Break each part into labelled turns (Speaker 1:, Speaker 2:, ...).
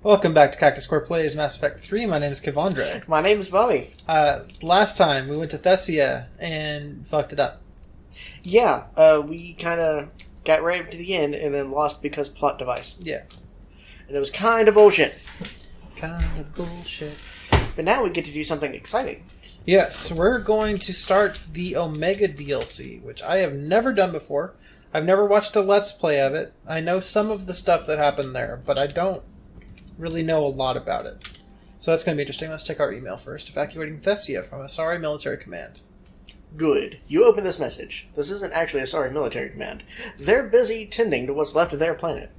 Speaker 1: Welcome back to Cactus Core Plays Mass Effect 3. My name is Kevandre.
Speaker 2: My name is Bobby.
Speaker 1: Last time we went to Thessia and fucked it up.
Speaker 2: Yeah, we kind of got right up to the end and then lost because plot device.
Speaker 1: Yeah.
Speaker 2: And it was kind of bullshit.
Speaker 1: Kind of bullshit.
Speaker 2: But now we get to do something exciting.
Speaker 1: Yes, we're going to start the Omega DLC, which I have never done before. I've never watched a Let's Play of it. I know some of the stuff that happened there, but I don't really know a lot about it. So that's going to be interesting. Let's check our email first. Evacuating Thessia from Asari Military Command.
Speaker 2: Good. You open this message. This isn't actually a Asari military command. They're busy tending to what's left of their planet.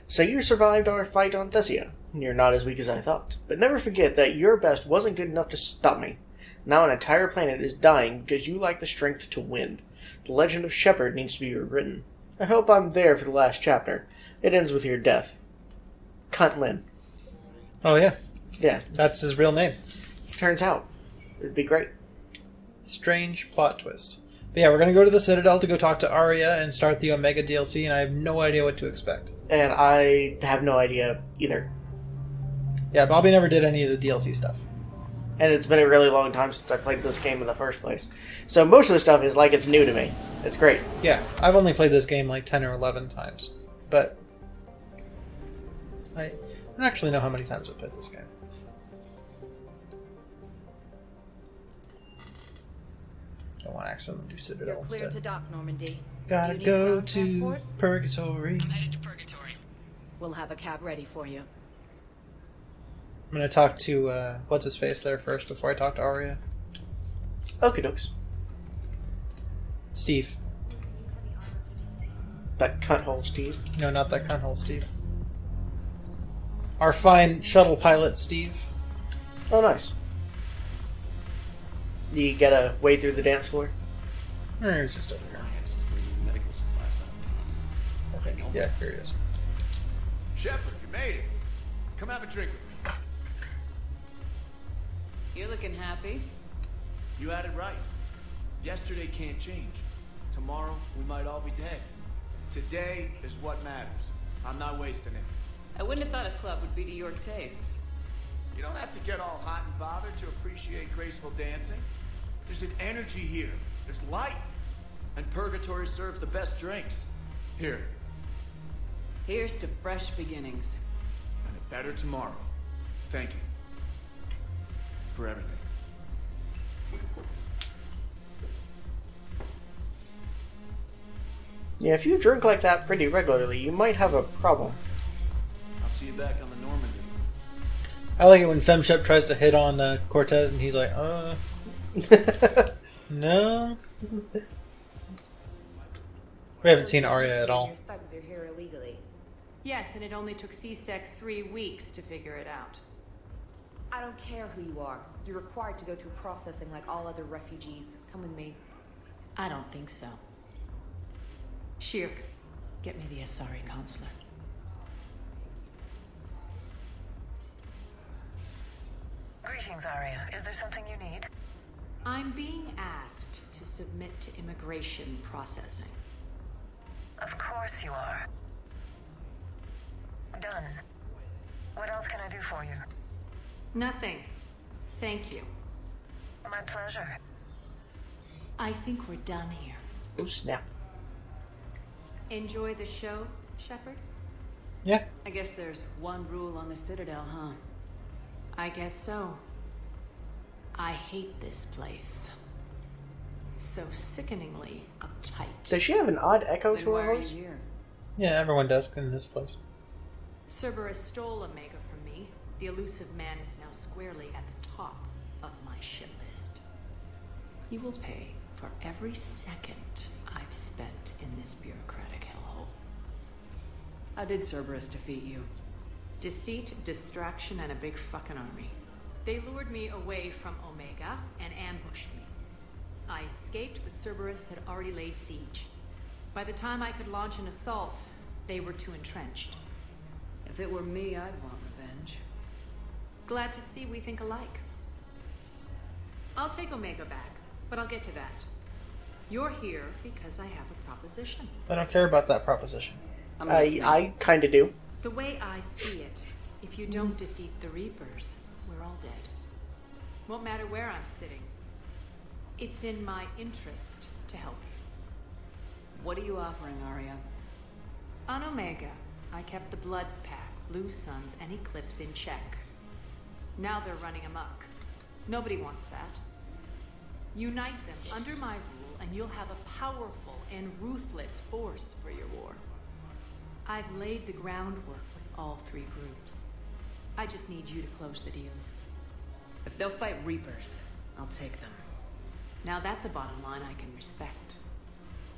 Speaker 2: So you survived our fight on Thessia. You're not as weak as I thought. But never forget that your best wasn't good enough to stop me. Now an entire planet is dying because you lack the strength to win. The legend of Shepard needs to be rewritten. I hope I'm there for the last chapter. It ends with your death. Cunt Lin.
Speaker 1: Oh, yeah.
Speaker 2: Yeah.
Speaker 1: That's his real name.
Speaker 2: Turns out. It'd be great.
Speaker 1: Strange plot twist. But yeah, we're going to go to the Citadel to go talk to Arya and start the Omega DLC, and I have no idea what to expect.
Speaker 2: And I have no idea either.
Speaker 1: Yeah, Bobby never did any of the DLC stuff.
Speaker 2: And it's been a really long time since I played this game in the first place. So most of the stuff is like it's new to me. It's great.
Speaker 1: Yeah, I've only played this game like 10 or 11 times. But I don't actually know how many times I've played this game. I want to accidentally do Citadel
Speaker 3: You're clear
Speaker 1: instead.
Speaker 3: to dock, Normandy.
Speaker 1: Gotta
Speaker 3: Do you need
Speaker 1: go
Speaker 3: ground
Speaker 1: to
Speaker 3: transport?
Speaker 1: Purgatory.
Speaker 4: I'm headed to Purgatory.
Speaker 3: We'll have a cab ready for you.
Speaker 1: I'm going to talk to, what's-his-face there first before I talk to Arya.
Speaker 2: Okie dokes.
Speaker 1: Steve.
Speaker 2: That cunthole Steve.
Speaker 1: No, not that cunthole Steve. Our fine shuttle pilot, Steve.
Speaker 2: Oh, nice. You get a way through the dance floor?
Speaker 1: He's just over here. Okay, yeah, here he is.
Speaker 5: Shepard, you made it. Come have a drink with me.
Speaker 3: You're looking happy.
Speaker 5: You had it right. Yesterday can't change. Tomorrow, we might all be dead. Today is what matters. I'm not wasting it.
Speaker 3: I wouldn't have thought a club would be to your tastes.
Speaker 5: You don't have to get all hot and bothered to appreciate graceful dancing. There's an energy here. There's light. And Purgatory serves the best drinks. Here.
Speaker 3: Here's to fresh beginnings.
Speaker 5: And a better tomorrow. Thank you. For everything.
Speaker 2: Yeah, if you drink like that pretty regularly, you might have a problem.
Speaker 5: I'll see you back on the Normandy.
Speaker 1: I like it when Femshep tries to hit on Cortez and he's like, no. We haven't seen Arya at all.
Speaker 3: Your thugs are here illegally.
Speaker 6: Yes, and it only took CSEC 3 weeks to figure it out.
Speaker 7: I don't care who you are. You're required to go through processing like all other refugees. Come with me.
Speaker 6: I don't think so. Shirk, get me the Asari consular.
Speaker 4: Greetings, Arya. Is there something you need?
Speaker 6: I'm being asked to submit to immigration processing.
Speaker 4: Of course you are. Done. What else can I do for you?
Speaker 6: Nothing. Thank you.
Speaker 4: My pleasure.
Speaker 6: I think we're done here.
Speaker 2: Oh, snap.
Speaker 6: Enjoy the show, Shepard?
Speaker 1: Yeah.
Speaker 6: I guess there's one rule on the Citadel, huh? I guess so. I hate this place. So sickeningly uptight.
Speaker 2: Does she have an odd echo
Speaker 3: Then
Speaker 2: to
Speaker 3: why
Speaker 2: her
Speaker 3: are you
Speaker 2: voice?
Speaker 3: here?
Speaker 1: Yeah, everyone does in this place.
Speaker 6: Cerberus stole Omega from me. The elusive man is now squarely at the top of my shit list. You will pay for every second I've spent in this bureaucratic hellhole.
Speaker 3: How did Cerberus defeat you?
Speaker 6: Deceit, distraction, and a big fucking army. They lured me away from Omega and ambushed me. I escaped, but Cerberus had already laid siege. By the time I could launch an assault, they were too entrenched.
Speaker 3: If it were me, I'd want revenge.
Speaker 6: Glad to see we think alike. I'll take Omega back, but I'll get to that. You're here because I have a proposition.
Speaker 1: I don't care about that proposition.
Speaker 3: I'm listening.
Speaker 2: I kind of do.
Speaker 6: The way I see it, If you don't defeat the Reapers, we're all dead. Won't matter where I'm sitting. It's in my interest to help you.
Speaker 3: What are you offering, Arya?
Speaker 6: On Omega, I kept the Blood Pack, Blue Suns, and Eclipse in check. Now they're running amok. Nobody wants that. Unite them under my rule, and you'll have a powerful and ruthless force for your war. I've laid the groundwork with all three groups. I just need you to close the deals.
Speaker 3: If they'll fight Reapers, I'll take them.
Speaker 6: Now that's a bottom line I can respect.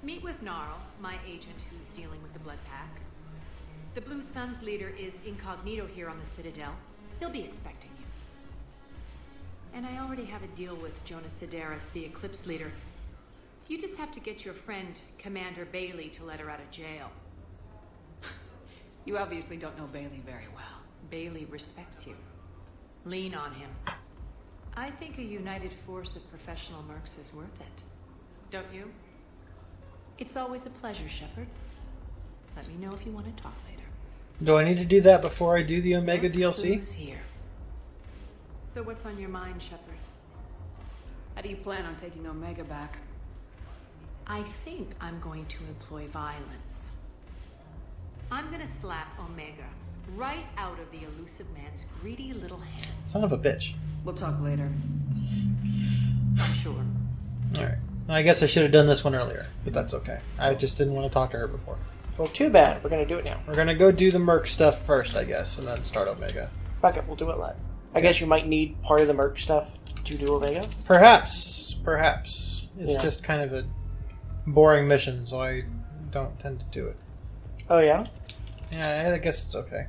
Speaker 6: Meet with Gnarl, my agent who's dealing with the Blood Pack. The Blue Suns leader is incognito here on the Citadel. He'll be expecting you. And I already have a deal with Jonas Sidaris, the Eclipse leader. You just have to get your friend, Commander Bailey, to let her out of jail.
Speaker 3: You obviously don't know Bailey very well.
Speaker 6: Bailey respects you. Lean on him. I think a united force of professional mercs is worth it. Don't you? It's always a pleasure, Shepard. Let me know if you want to talk later.
Speaker 1: Do I need to do that before I do the Omega DLC?
Speaker 6: Who's here? So what's on your mind, Shepard?
Speaker 3: How do you plan on taking Omega back?
Speaker 6: I think I'm going to employ violence. I'm gonna slap Omega right out of the elusive man's greedy little hands.
Speaker 1: Son of a bitch.
Speaker 3: We'll talk later.
Speaker 6: I'm sure.
Speaker 1: Alright. I guess I should have done this one earlier, but that's okay. I just didn't want to talk to her before.
Speaker 2: Well, too bad. We're going to do it now.
Speaker 1: We're going to go do the Merc stuff first, I guess, and then start Omega.
Speaker 2: Fuck it, we'll do it live. I guess you might need part of the merc stuff to do Omega.
Speaker 1: Perhaps. It's
Speaker 2: Yeah.
Speaker 1: just kind of a boring mission, so I don't tend to do it.
Speaker 2: Oh, yeah?
Speaker 1: Yeah, I guess it's okay.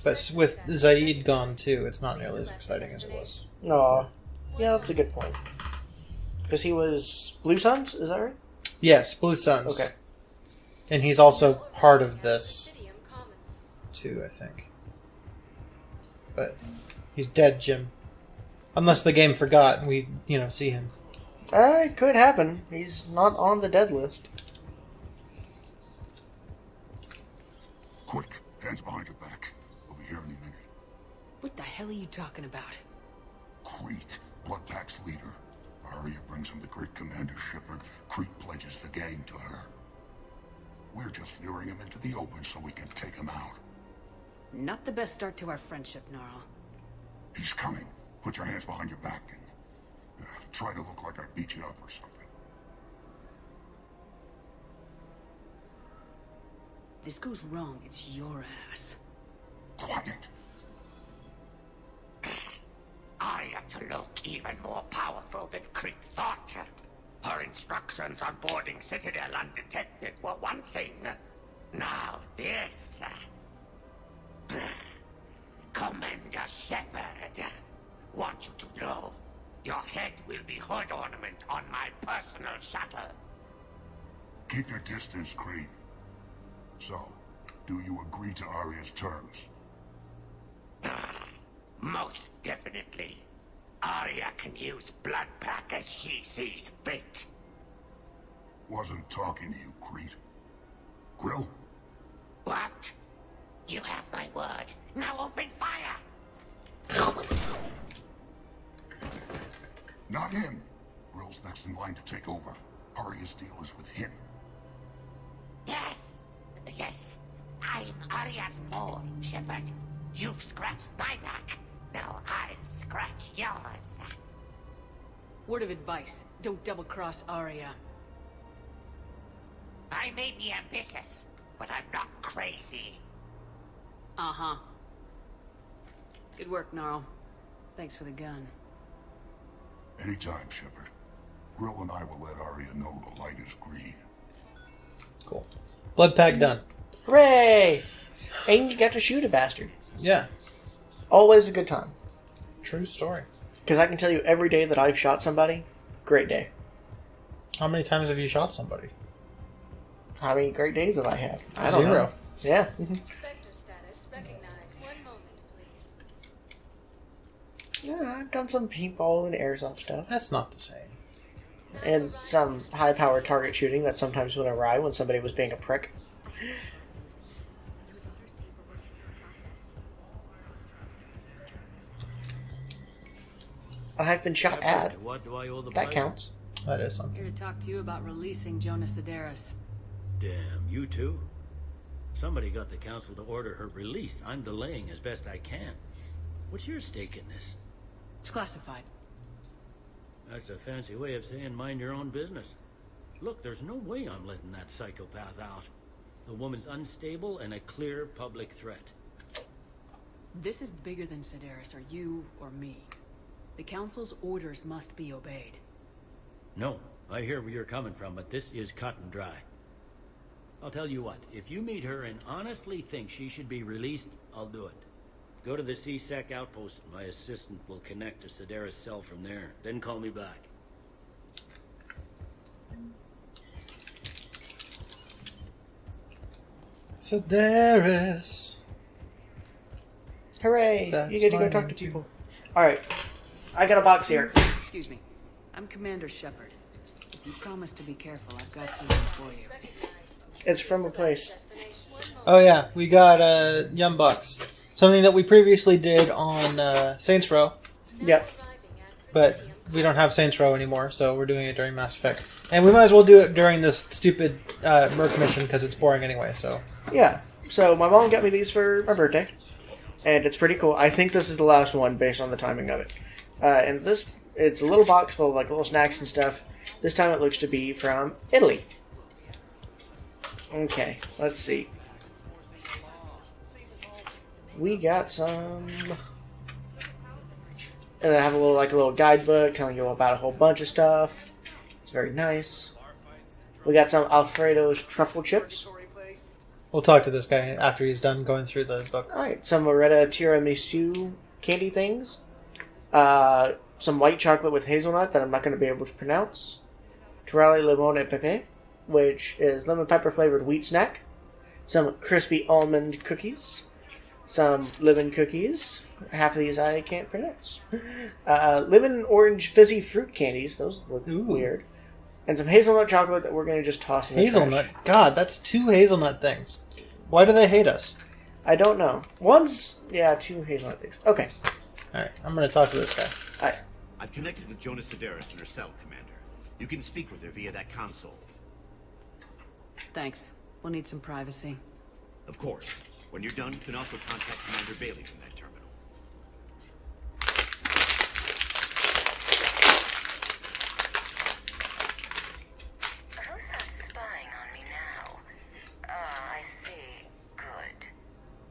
Speaker 1: But with Zaid gone, too, it's not nearly as exciting as it was.
Speaker 2: Aw. Yeah, that's a good point. Because he was Blue Suns, is that right?
Speaker 1: Yes, Blue Suns.
Speaker 2: Okay.
Speaker 1: And he's also part of this, too, I think. But he's dead, Jim. Unless the game forgot and we, see him.
Speaker 2: It could happen. He's not on the dead list.
Speaker 8: Quick, hands behind your back. Over here anything.
Speaker 3: What the hell are you talking about?
Speaker 8: Crete, Blood Pack's leader. Arya brings him the great Commander Shepard. Crete pledges the gang to her. We're just luring him into the open so we can take him out.
Speaker 3: Not the best start to our friendship, Gnarl.
Speaker 8: He's coming. Put your hands behind your back and try to look like I beat you up or something.
Speaker 3: This goes wrong, it's your ass.
Speaker 8: Quiet.
Speaker 9: Arya to look even more powerful than Crete thought. Her instructions on boarding Citadel undetected were one thing. Now this. Commander Shepard, want you to know, your head will be hood ornament on my personal shuttle.
Speaker 8: Keep your distance, Crete. So, do you agree to Arya's terms?
Speaker 9: Most definitely. Arya can use Blood Pack as she sees fit.
Speaker 8: Wasn't talking to you, Crete. Grill?
Speaker 9: What? You have my word. Now open fire!
Speaker 8: Not him. Grill's next in line to take over. Arya's deal is with him.
Speaker 9: Yes. I'm Arya's mole, Shepard. You've scratched my back. Now I'll scratch yours.
Speaker 3: Word of advice, don't double-cross Arya.
Speaker 9: I may be ambitious, but I'm not crazy.
Speaker 3: Uh-huh. Good work, Gnarl. Thanks for the gun.
Speaker 8: Anytime, Shepard. Grill and I will let Arya know the light is green.
Speaker 1: Cool. Blood pack done.
Speaker 2: Hooray! And you got to shoot a bastard.
Speaker 1: Yeah.
Speaker 2: Always a good time.
Speaker 1: True story.
Speaker 2: Because I can tell you every day that I've shot somebody, great day.
Speaker 1: How many times have you shot somebody?
Speaker 2: How many great days have I had? I don't
Speaker 1: 0.
Speaker 2: know. Yeah. Yeah, I've done some paintball and airsoft stuff.
Speaker 1: That's not the same.
Speaker 2: And some high-powered target shooting that sometimes went awry when somebody was being a prick. And I've been shot at.
Speaker 10: What do I owe the
Speaker 2: That
Speaker 10: pleasure?
Speaker 2: counts.
Speaker 1: That is something.
Speaker 3: Here to talk to you about releasing Jonas Sedaris.
Speaker 10: Damn, you too? Somebody got the council to order her release. I'm delaying as best I can. What's your stake in this?
Speaker 3: It's classified.
Speaker 10: That's a fancy way of saying mind your own business. Look, there's no way I'm letting that psychopath out. The woman's unstable and a clear public threat.
Speaker 3: This is bigger than Sedaris or you or me. The council's orders must be obeyed.
Speaker 10: No, I hear where you're coming from, but this is cut and dry. I'll tell you what, if you meet her and honestly think she should be released, I'll do it. Go to the CSEC outpost and my assistant will connect to Sedaris' cell from there. Then call me back.
Speaker 1: Sedaris.
Speaker 2: Hooray!
Speaker 1: That's
Speaker 2: You get to go
Speaker 1: my
Speaker 2: talk
Speaker 1: name
Speaker 2: to
Speaker 1: too.
Speaker 2: people. Alright. I got a box here.
Speaker 3: Excuse me. I'm Commander Shepard. If you promise to be careful, I've got something for you.
Speaker 2: It's from a place.
Speaker 1: Oh yeah, we got Yum Bucks. Something that we previously did on Saints Row,
Speaker 2: Yep.
Speaker 1: but we don't have Saints Row anymore, so we're doing it during Mass Effect. And we might as well do it during this stupid Merc mission because it's boring anyway, so...
Speaker 2: Yeah. So my mom got me these for my birthday. And it's pretty cool. I think this is the last one based on the timing of it. And this, it's a little box full of like little snacks and stuff. This time it looks to be from Italy. Okay, let's see. We got some... And I have a little guidebook telling you about a whole bunch of stuff. It's very nice. We got some Alfredo's truffle chips.
Speaker 1: We'll talk to this guy after he's done going through the book.
Speaker 2: Alright, some Moretta tiramisu candy things. Some white chocolate with hazelnut that I'm not going to be able to pronounce. Turale limone pepe, which is lemon pepper flavored wheat snack. Some crispy almond cookies. Some lemon cookies. Half of these I can't pronounce. Lemon orange fizzy fruit candies. Those look weird. And some hazelnut chocolate that we're going to just toss in the
Speaker 1: Hazelnut?
Speaker 2: trash.
Speaker 1: God, that's 2 hazelnut things. Why do they hate us?
Speaker 2: I don't know. One's... Yeah, 2 hazelnut things. Okay.
Speaker 1: Alright, I'm going to talk to this guy.
Speaker 2: Alright.
Speaker 11: I've connected with Jonas Sedaris in her cell, Commander. You can speak with her via that console.
Speaker 3: Thanks. We'll need some privacy.
Speaker 11: Of course. When you're done, you can also contact Commander Bailey from that terminal.
Speaker 4: Who's spying on me now? Ah, I see. Good.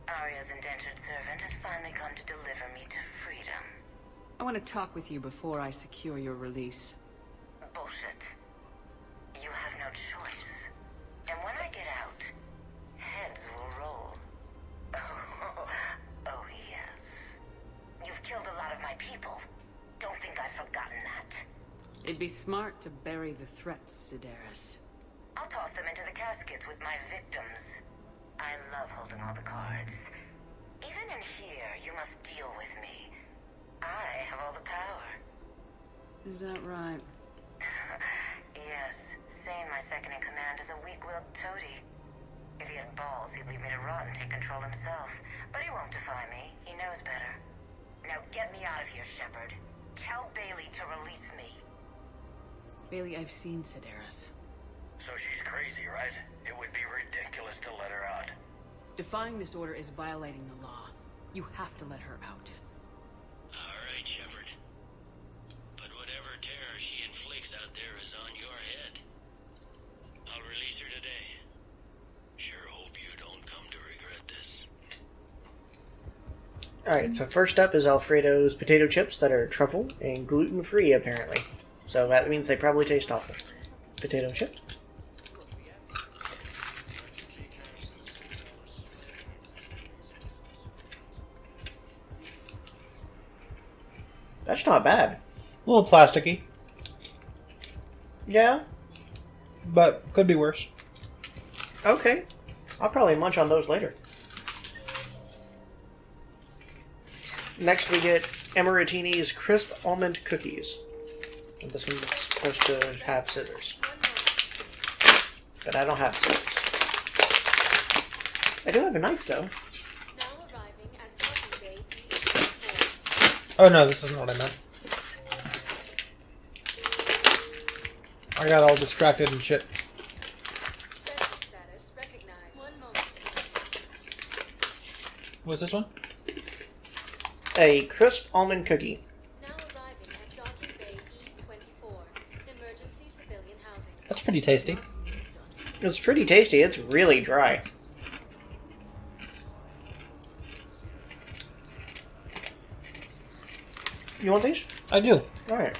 Speaker 4: Arya's indentured servant has finally come to deliver me to freedom.
Speaker 3: I want to talk with you before I secure your release.
Speaker 4: Bullshit. You have no choice. And when I get out, heads will roll. Oh yes. You've killed a lot of my people. Don't think I've forgotten that.
Speaker 3: It'd be smart to bury the threats, Sedaris.
Speaker 4: I'll toss them into the caskets with my victims. I love holding all the cards. Even in here, you must deal with me. I have all the power.
Speaker 3: Is that right?
Speaker 4: Yes, Sane, my second in command, is a weak-willed toady. If he had balls, he'd leave me to rot and take control himself. But he won't defy me. He knows better. Now get me out of here, Shepard. Tell Bailey to release me.
Speaker 3: Bailey, I've seen Sedaris.
Speaker 12: So she's crazy, right? It would be ridiculous to let her out.
Speaker 3: Defying this order is violating the law. You have to let her out.
Speaker 10: All right, Shepard. But whatever terror she inflicts out there is on your head. I'll release her today. Sure hope you don't come to regret this.
Speaker 2: Alright, so first up is Alfredo's potato chips that are truffle and gluten-free, apparently. So that means they probably taste awful. Potato chip. That's not bad.
Speaker 1: A little plasticky,
Speaker 2: Yeah?
Speaker 1: but could be worse.
Speaker 2: Okay. I'll probably munch on those later. Next we get Emaratini's crisp almond cookies. And this one's supposed to have scissors. But I don't have scissors. I do have a knife though.
Speaker 1: Oh no, this isn't what I meant. I got all distracted and shit. What's this one?
Speaker 2: A crisp almond cookie.
Speaker 13: Now arriving at Docking Bay E24. Emergency civilian housing.
Speaker 1: That's pretty tasty.
Speaker 2: It's pretty tasty. It's really dry. You want these?
Speaker 1: I do.
Speaker 2: Alright.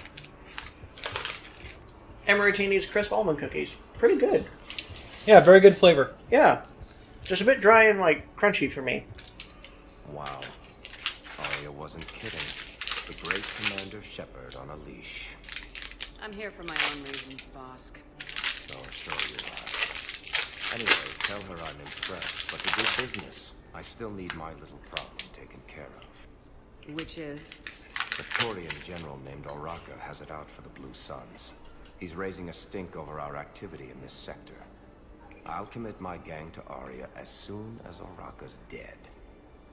Speaker 2: Emaritini's crisp almond cookies. Pretty good.
Speaker 1: Yeah, very good flavor.
Speaker 2: Yeah. Just a bit dry and, like, crunchy for me.
Speaker 14: Wow. Arya wasn't kidding. The great Commander Shepard on a leash.
Speaker 3: I'm here for my own reasons, Vosk.
Speaker 14: Oh, sure you are. Anyway, tell her I'm impressed, but to do business, I still need my little problem taken care of.
Speaker 3: Which is?
Speaker 14: The Turian general named Oraka has it out for the Blue Suns. He's raising a stink over our activity in this sector. I'll commit my gang to Arya as soon as Oraka's dead.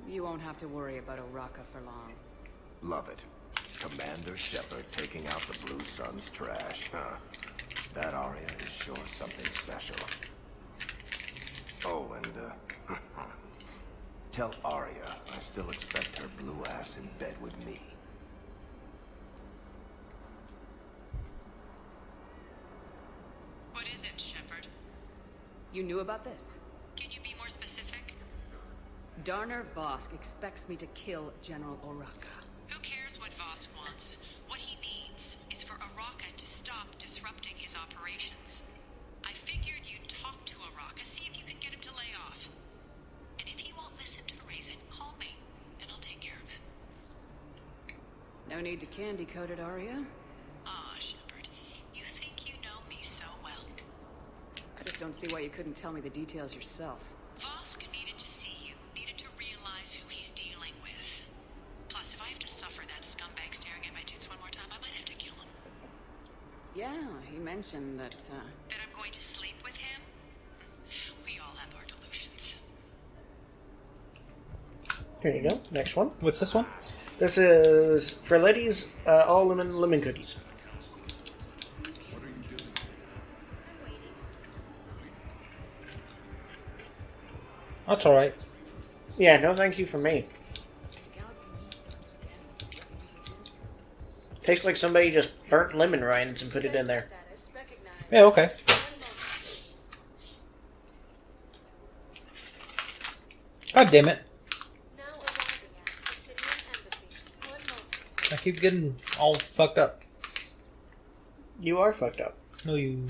Speaker 3: You won't have to worry about Oraka for long.
Speaker 14: Love it. Commander Shepard taking out the Blue Suns trash, huh? That Arya is sure something special. Oh, and, tell Arya I still expect her blue ass in bed with me.
Speaker 6: What is it, Shepard?
Speaker 3: You knew about this?
Speaker 6: Can you be more specific?
Speaker 3: Darner Vosk expects me to kill General Oraka.
Speaker 6: Who cares what Vosk wants? What he needs is for Oraka to stop disrupting his operations. I figured you'd talk to Oraka, see if you can get him to lay off. And if he won't listen to reason, call me, and I'll take care of it.
Speaker 3: No need to candy coat it, Arya.
Speaker 6: Aw, Shepard, you think you know me so well.
Speaker 3: I just don't see why you couldn't tell me the details yourself.
Speaker 6: Vosk needed to see you, needed to realize who he's dealing with. Plus, if I have to suffer that scumbag staring at my tits one more time, I might have to kill him.
Speaker 3: Yeah, he mentioned that,
Speaker 6: That I'm going to sleep with him? We all have our delusions.
Speaker 2: Here you go. Next one.
Speaker 1: What's this one?
Speaker 2: This is Frelletti's all lemon cookies.
Speaker 1: That's alright.
Speaker 2: Yeah, no thank you from me. Tastes like somebody just burnt lemon rinds and put it in there.
Speaker 1: Yeah, okay. God damn it. I keep getting all fucked up.
Speaker 2: You are fucked up.
Speaker 1: No, you...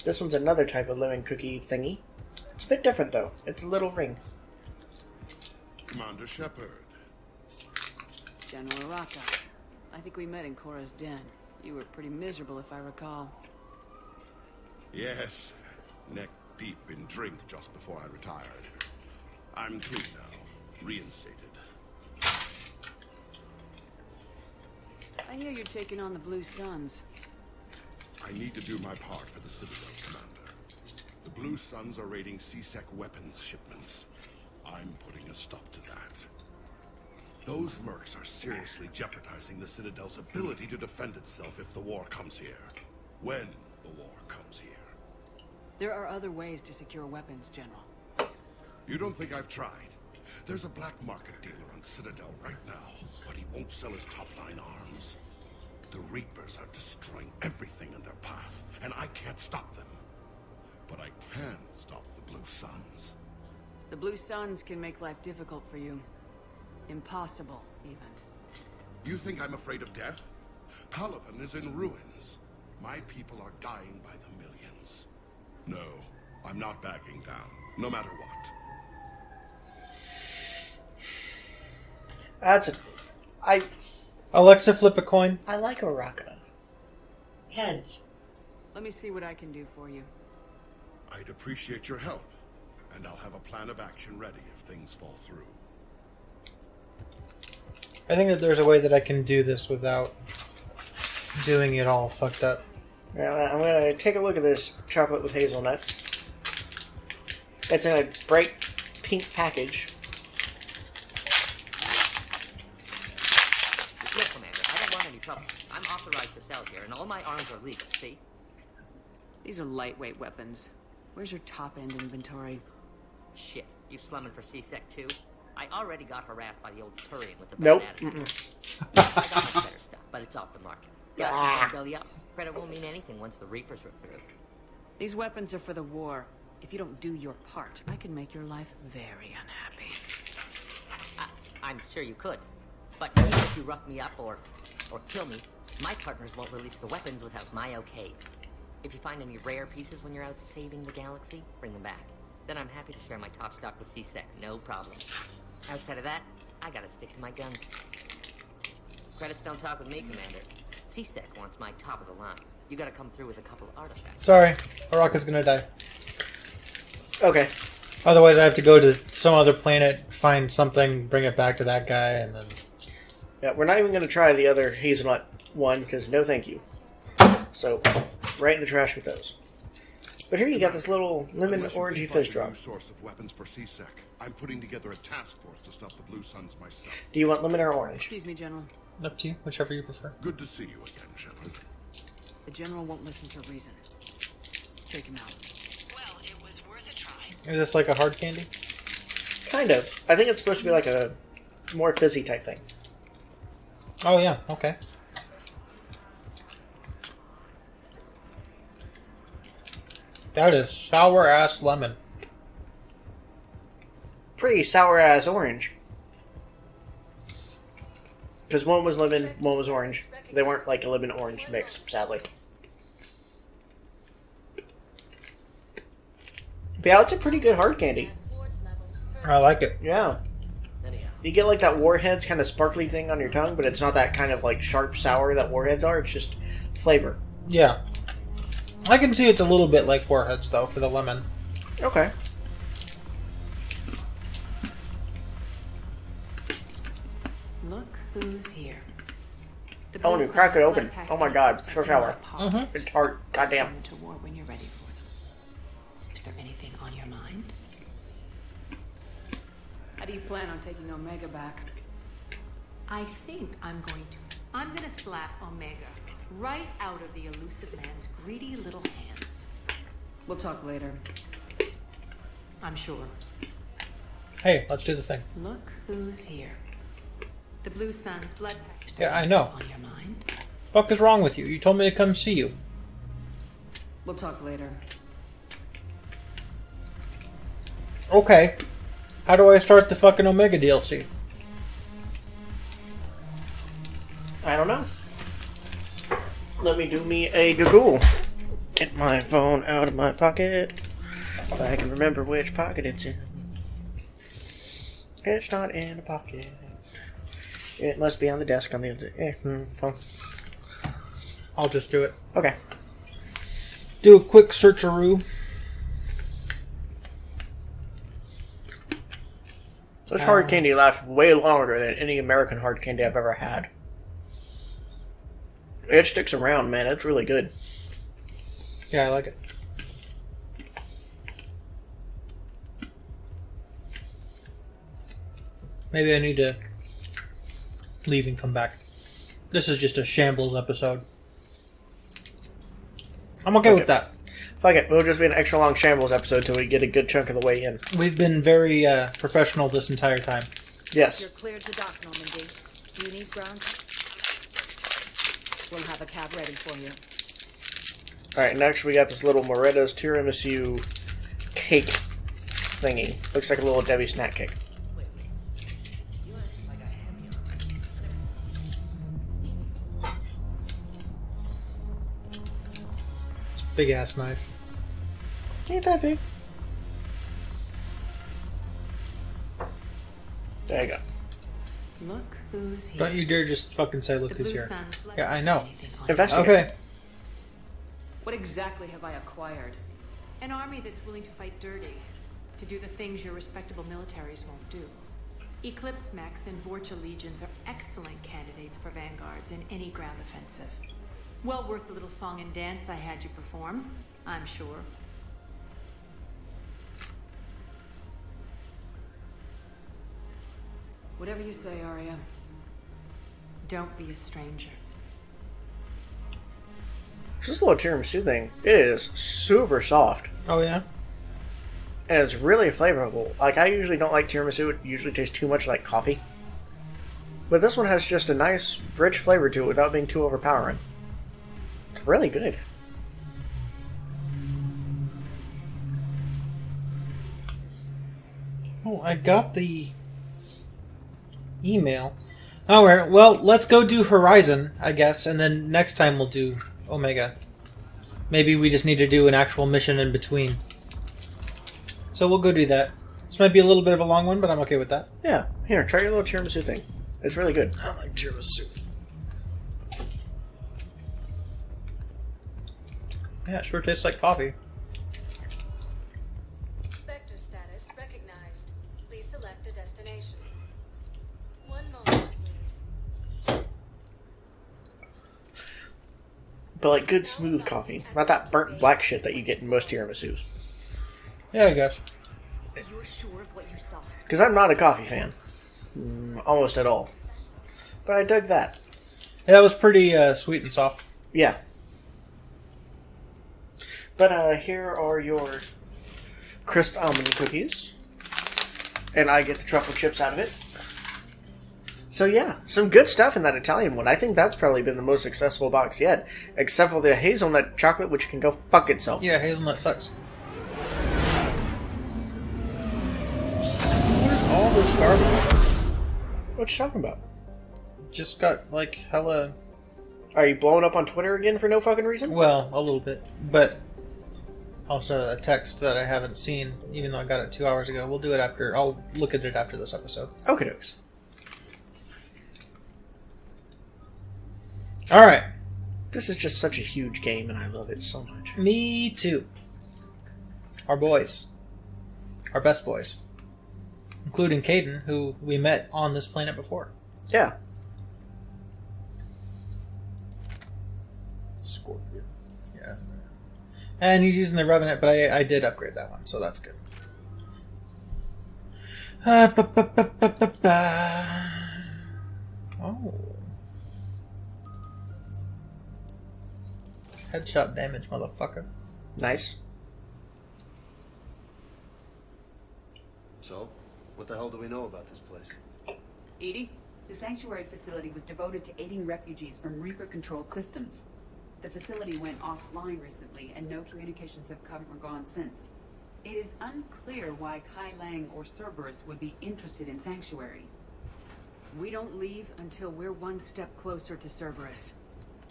Speaker 2: This one's another type of lemon cookie thingy. It's a bit different, though. It's a little ring.
Speaker 8: Commander Shepard.
Speaker 3: General Oraka. I think we met in Korra's den. You were pretty miserable, if I recall.
Speaker 8: Yes. Neck deep in drink just before I retired. I'm clean now. Reinstated.
Speaker 3: I hear you're taking on the Blue Suns.
Speaker 8: I need to do my part for the Citadel, Commander. The Blue Suns are raiding C-Sec weapons shipments. I'm putting a stop to that. Those mercs are seriously jeopardizing the Citadel's ability to defend itself if the war comes here. When the war comes here.
Speaker 3: There are other ways to secure weapons, General.
Speaker 8: You don't think I've tried? There's a black market dealer on Citadel right now, but he won't sell his top-line arms. The Reapers are destroying everything in their path, and I can't stop them. But I can stop the Blue Suns.
Speaker 3: The Blue Suns can make life difficult for you. Impossible, even.
Speaker 8: You think I'm afraid of death? Palaven is in ruins. My people are dying by the millions. No, I'm not backing down, no matter what.
Speaker 1: Alexa, flip a coin.
Speaker 2: I like Oraka. Heads.
Speaker 3: Let me see what I can do for you.
Speaker 8: I'd appreciate your help, and I'll have a plan of action ready if things fall through.
Speaker 1: I think that there's a way that I can do this without doing it all fucked up.
Speaker 2: I'm gonna take a look at this chocolate with hazelnuts. It's in a bright pink package.
Speaker 15: trouble. I'm authorized to sell here, and all my arms are legal, see?
Speaker 3: These are lightweight weapons. Where's your top-end inventory?
Speaker 15: Shit, you slumming for C-Sec too? I already got harassed by the old Turian with the bad
Speaker 2: Nope.
Speaker 15: attitude. I got much better stuff, but it's off the market. Yeah, belly up. Credit won't mean anything once the Reapers rip through.
Speaker 3: These weapons are for the war. If you don't do your part, I can make your life very unhappy.
Speaker 15: I'm sure you could. But even if you rough me up or kill me, my partners won't release the weapons without my okay. If you find any rare pieces when you're out saving the galaxy, bring them back. Then I'm happy to share my top stock with C-Sec, no problem. Outside of that, I gotta stick to my guns. Credits don't talk with me, Commander. C-Sec wants my top of the line. You gotta come through with a couple of artifacts.
Speaker 1: Sorry, Araka's gonna die.
Speaker 2: Okay.
Speaker 1: Otherwise, I have to go to some other planet, find something, bring it back to that guy, and then...
Speaker 2: Yeah, we're not even going to try the other hazelnut one, because no thank you. So, right in the trash with those. But here you got this little lemon orangey fizz drop.
Speaker 8: New source of weapons for C-Sec. I'm putting together a task force to stop the Blue Suns myself.
Speaker 2: Do you want lemon or orange?
Speaker 3: Excuse me, General.
Speaker 1: Up to you, whichever you prefer.
Speaker 8: Good to see you again, Shepard.
Speaker 3: The General won't listen to reason. Take him out.
Speaker 4: Well, it was worth a try.
Speaker 1: Is this like a hard candy?
Speaker 2: Kind of. I think it's supposed to be like a more fizzy type thing.
Speaker 1: Oh yeah, okay. That is sour-ass lemon.
Speaker 2: Pretty sour-ass orange. Because one was lemon, one was orange. They weren't like a lemon-orange mix, sadly. But yeah, it's a pretty good hard candy.
Speaker 1: I like it.
Speaker 2: Yeah. You get like that Warheads kind of sparkly thing on your tongue, but it's not that kind of like sharp sour that Warheads are. It's just flavor.
Speaker 1: Yeah. I can see it's a little bit like Warheads, though, for the lemon.
Speaker 2: Okay.
Speaker 6: Look who's here. The
Speaker 2: Oh, and you crack it open. Oh my god, so sour.
Speaker 6: Mm-hmm.
Speaker 2: It's tart. Goddamn.
Speaker 6: To war when you're ready for them. Is there anything on your mind?
Speaker 3: How do you plan on taking Omega back?
Speaker 6: I think I'm going to slap Omega right out of the elusive man's greedy little hands.
Speaker 3: We'll talk later.
Speaker 6: I'm sure.
Speaker 1: Hey, let's do the thing.
Speaker 6: Look who's here. The Blue Suns blood pact.
Speaker 1: Yeah, I know.
Speaker 6: On your mind?
Speaker 1: Fuck is wrong with you? You told me to come see you.
Speaker 3: We'll talk later.
Speaker 1: Okay. How do I start the fucking Omega DLC?
Speaker 2: I don't know. Let me do me a Google. Get my phone out of my pocket. If I can remember which pocket it's in. It's not in a pocket. It must be on the desk on the other phone.
Speaker 1: I'll just do it.
Speaker 2: Okay.
Speaker 1: Do a quick searcheroo.
Speaker 2: This hard candy lasts way longer than any American hard candy I've ever had. It sticks around, man. It's really good.
Speaker 1: Yeah, I like it. Maybe I need to leave and come back. This is just a shambles episode. I'm okay with that.
Speaker 2: Fuck it. It'll just be an extra long shambles episode till we get a good chunk of the way in.
Speaker 1: We've been very professional this entire time.
Speaker 2: Yes.
Speaker 7: You're cleared to dock, Normandy. Do you need ground? We'll have a cab ready for you.
Speaker 2: Alright, next we got this little Moretta's tiramisu cake thingy. Looks like a little Debbie snack cake.
Speaker 1: It's a big ass knife.
Speaker 2: Ain't that big. There you go.
Speaker 6: Look who's here.
Speaker 1: Don't you dare just fucking say, look
Speaker 6: The
Speaker 1: who's
Speaker 6: Blue
Speaker 1: here.
Speaker 6: Suns blood
Speaker 1: Yeah, I know.
Speaker 2: Investigate.
Speaker 1: Okay.
Speaker 3: What exactly have I acquired?
Speaker 6: An army that's willing to fight dirty, to do the things your respectable militaries won't do. Eclipse mechs and Vorcha legions are excellent candidates for vanguards in any ground offensive. Well worth the little song and dance I had you perform, I'm sure.
Speaker 3: Whatever you say, Arya.
Speaker 6: Don't be a stranger.
Speaker 2: This little tiramisu thing, it is super soft.
Speaker 1: Oh, yeah?
Speaker 2: And it's really flavorful. Like, I usually don't like tiramisu. It usually tastes too much like coffee. But this one has just a nice, rich flavor to it without being too overpowering. It's really good.
Speaker 1: Oh, I got the email. Alright, well, let's go do Horizon, I guess, and then next time we'll do Omega. Maybe we just need to do an actual mission in between. So we'll go do that. This might be a little bit of a long one, but I'm okay with that.
Speaker 2: Yeah. Here, try your little tiramisu thing. It's really good.
Speaker 1: I like tiramisu. Yeah, it sure tastes like coffee.
Speaker 13: Vector status recognized. Please select a destination. One moment, please.
Speaker 2: But like good smooth coffee. Not that burnt black shit that you get in most tiramisus.
Speaker 1: Yeah, I guess.
Speaker 15: You're sure of what you saw?
Speaker 2: Because I'm not a coffee fan. Almost at all. But I dug that.
Speaker 1: Yeah, it was pretty sweet and soft.
Speaker 2: Yeah. But here are your crisp almond cookies. And I get the truffle chips out of it. So yeah, some good stuff in that Italian one. I think that's probably been the most successful box yet. Except for the hazelnut chocolate, which can go fuck itself.
Speaker 1: Yeah, hazelnut sucks. What is all this garbage?
Speaker 2: What you talking about?
Speaker 1: Just got, like, hella...
Speaker 2: Are you blowing up on Twitter again for no fucking reason?
Speaker 1: Well, a little bit. But also a text that I haven't seen, even though I got it 2 hours ago. We'll do it after... I'll look at it after this episode.
Speaker 2: Okie dokes.
Speaker 1: Alright.
Speaker 2: This is just such a huge game, and I love it so much.
Speaker 1: Me too. Our boys. Our best boys. Including Caden, who we met on this planet before.
Speaker 2: Yeah.
Speaker 1: Scorpion. Yeah. And he's using the Revenant, but I did upgrade that one, so that's good. Oh. Headshot damage, motherfucker.
Speaker 2: Nice.
Speaker 16: So, what the hell do we know about this place?
Speaker 17: Edie, the sanctuary facility was devoted to aiding refugees from Reaper-controlled systems. The facility went offline recently, and no communications have come or gone since. It is unclear why Kai Lang or Cerberus would be interested in Sanctuary.
Speaker 3: We don't leave until we're one step closer to Cerberus.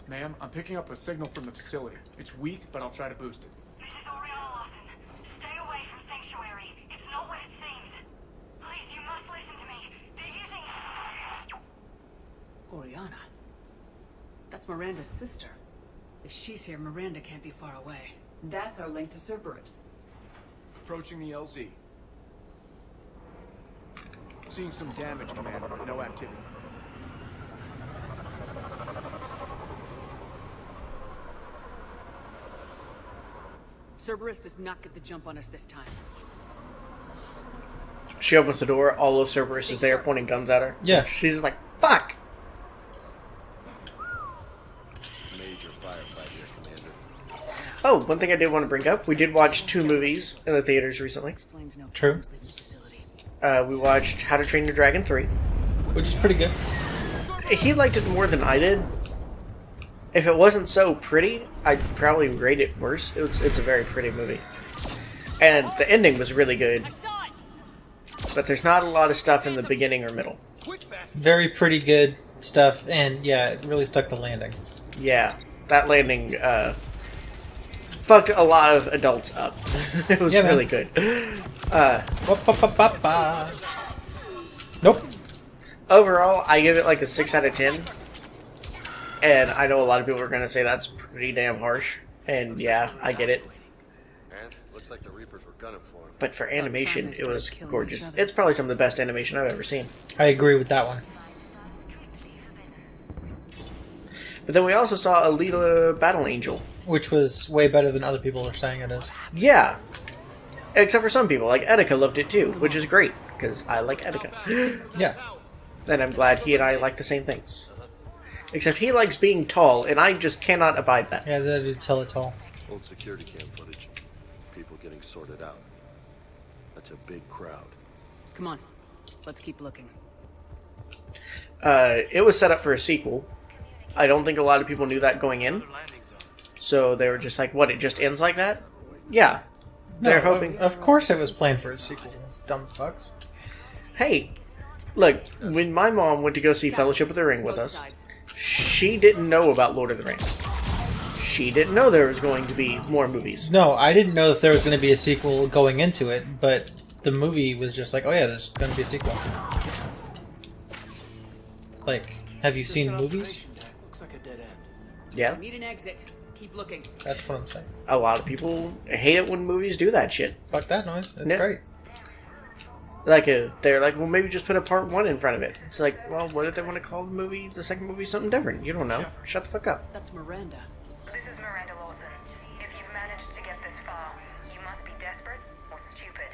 Speaker 5: Ma'am, I'm picking up a signal from the facility. It's weak, but I'll try to boost it.
Speaker 4: This is Oriana Lawson. Stay away from Sanctuary. It's not what it seems. Please, you must listen to me. They're using...
Speaker 3: Oriana? That's Miranda's sister. If she's here, Miranda can't be far away.
Speaker 17: That's our link to Cerberus.
Speaker 5: Approaching the LZ. Seeing some damage, Commander, but no activity.
Speaker 3: Cerberus does not get the jump on us this time.
Speaker 2: She opens the door, all of Cerberus is there pointing guns at her.
Speaker 1: Yeah.
Speaker 2: She's like, fuck!
Speaker 16: Major firefight here, Commander.
Speaker 2: Oh, one thing I did want to bring up. We did watch 2 movies in the theaters recently.
Speaker 1: True.
Speaker 2: We watched How to Train Your Dragon 3.
Speaker 1: Which is pretty good.
Speaker 2: He liked it more than I did. If it wasn't so pretty, I'd probably rate it worse. It's a very pretty movie. And the ending was really good. But there's not a lot of stuff in the beginning or middle.
Speaker 1: Very pretty good stuff, and yeah, it really stuck the landing.
Speaker 2: Yeah, that landing fucked a lot of adults up. It was really good.
Speaker 1: Nope.
Speaker 2: Overall, I give it like a 6 out of 10. And I know a lot of people are going to say that's pretty damn harsh. And yeah, I get it.
Speaker 16: And looks like the Reapers were gunning for him.
Speaker 2: But for animation, it was gorgeous. It's probably some of the best animation I've ever seen.
Speaker 1: I agree with that one.
Speaker 2: But then we also saw Alita Battle Angel.
Speaker 1: Which was way better than other people are saying it is.
Speaker 2: Yeah. Except for some people. Like, Etika loved it too, which is great. Because I like Etika.
Speaker 1: Yeah.
Speaker 2: And I'm glad he and I like the same things. Except he likes being tall, and I just cannot abide that.
Speaker 1: Yeah, they did tell it tall.
Speaker 16: Old security cam footage. People getting sorted out. That's a big crowd.
Speaker 3: Come on, let's keep looking.
Speaker 2: It was set up for a sequel. I don't think a lot of people knew that going in. So they were just like, what, it just ends like that? Yeah. They're hoping...
Speaker 1: Of course it was planned for a sequel, those dumb fucks.
Speaker 2: Hey, look, when my mom went to go see Fellowship of the Ring with us, she didn't know about Lord of the Rings. She didn't know there was going to be more movies.
Speaker 1: No, I didn't know if there was going to be a sequel going into it, but the movie was just like, oh yeah, there's going to be a sequel. Like, have you seen movies?
Speaker 5: Looks like a dead end.
Speaker 2: Yeah.
Speaker 3: Need an exit. Keep looking.
Speaker 1: That's what I'm saying.
Speaker 2: A lot of people hate it when movies do that shit.
Speaker 1: Fuck that noise. That's great.
Speaker 2: Like, they're like, well, maybe just put a part 1 in front of it. It's like, well, what if they want to call the second movie something different? You don't know. Shut the fuck up.
Speaker 3: That's Miranda.
Speaker 4: This is Miranda Lawson. If you've managed to get this far, you must be desperate or stupid.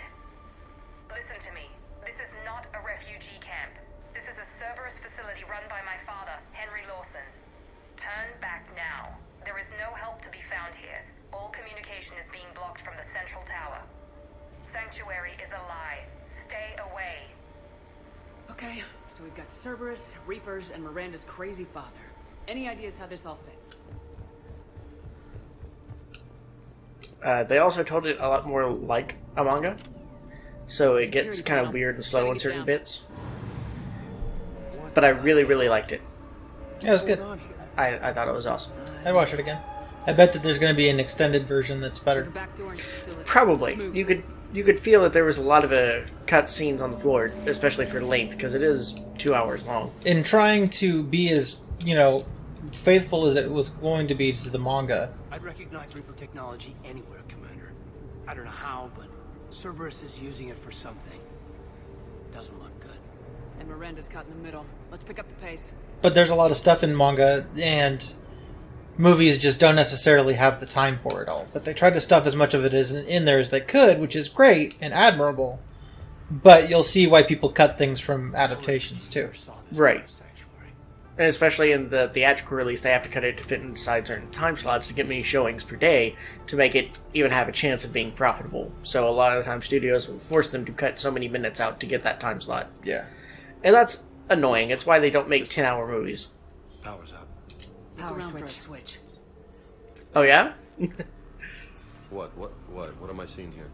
Speaker 4: Listen to me. This is not a refugee camp. This is a Cerberus facility run by my father, Henry Lawson. Turn back now. There is no help to be found here. All communication is being blocked from the central tower. Sanctuary is a lie. Stay away.
Speaker 3: Okay, so we've got Cerberus, Reapers, and Miranda's crazy father. Any ideas how this all fits?
Speaker 2: They also told it a lot more like a manga. So it gets kind of weird and slow in certain bits. But I really, really liked it.
Speaker 1: Yeah, it was good.
Speaker 2: I thought it was awesome.
Speaker 1: I'd watch it again. I bet that there's going to be an extended version that's better.
Speaker 2: Probably. You could feel that there was a lot of cut scenes on the floor, especially for length, because it is 2 hours long.
Speaker 1: In trying to be as, faithful as it was going to be to the manga.
Speaker 18: I'd recognize Reaper technology anywhere, Commander. I don't know how, but Cerberus is using it for something. Doesn't look good.
Speaker 3: And Miranda's caught in the middle. Let's pick up the pace.
Speaker 1: But there's a lot of stuff in manga, and movies just don't necessarily have the time for it all. But they tried to stuff as much of it as in there as they could, which is great and admirable. But you'll see why people cut things from adaptations, too.
Speaker 2: Right. And especially in the theatrical release, they have to cut it to fit inside certain time slots to get many showings per day to make it even have a chance of being profitable. So a lot of the time studios will force them to cut so many minutes out to get that time slot.
Speaker 1: Yeah.
Speaker 2: And that's annoying. It's why they don't make 10-hour movies.
Speaker 16: Power's out.
Speaker 3: Power switch.
Speaker 2: Oh, yeah?
Speaker 16: What am I seeing here?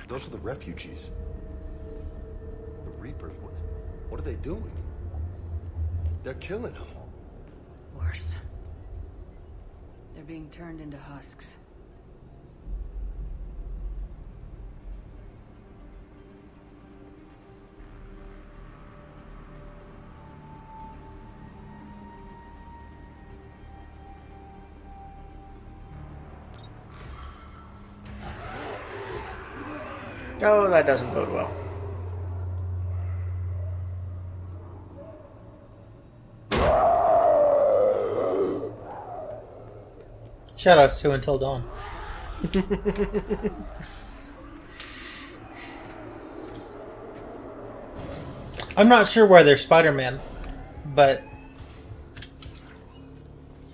Speaker 16: Those are the refugees. The Reapers. What are they doing? They're killing them.
Speaker 3: Worse. They're being turned into husks.
Speaker 2: Oh, that doesn't bode well.
Speaker 1: Shoutouts to Until Dawn. I'm not sure why they're Spider-Man, but...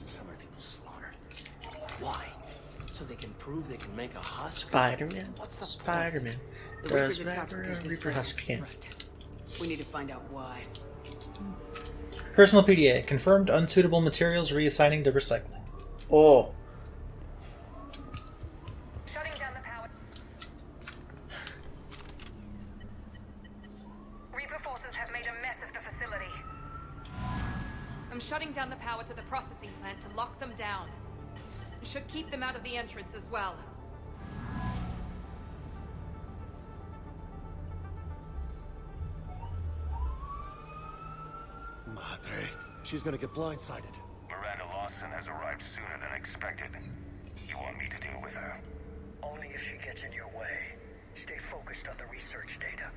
Speaker 18: So many people slaughtered. Why? So they can prove they can make a husk?
Speaker 2: Spider-Man?
Speaker 18: What's the
Speaker 2: Spider-Man.
Speaker 3: The
Speaker 2: Does
Speaker 3: Reapers attacked
Speaker 2: Reaper
Speaker 3: because this
Speaker 2: Reaper
Speaker 3: place
Speaker 2: Husk
Speaker 3: is
Speaker 2: can.
Speaker 3: threat. We need to find out why.
Speaker 1: Personal PDA. Confirmed unsuitable materials reassigning to recycling.
Speaker 2: Oh.
Speaker 4: Shutting down the power. Reaper forces have made a mess of the facility.
Speaker 19: I'm shutting down the power to the processing plant to lock them down. Should keep them out of the entrance as well.
Speaker 8: Madre, she's gonna get blindsided.
Speaker 12: Miranda Lawson has arrived sooner than expected. You want me to deal with her?
Speaker 20: Only if she gets in your way. Stay focused on the research data.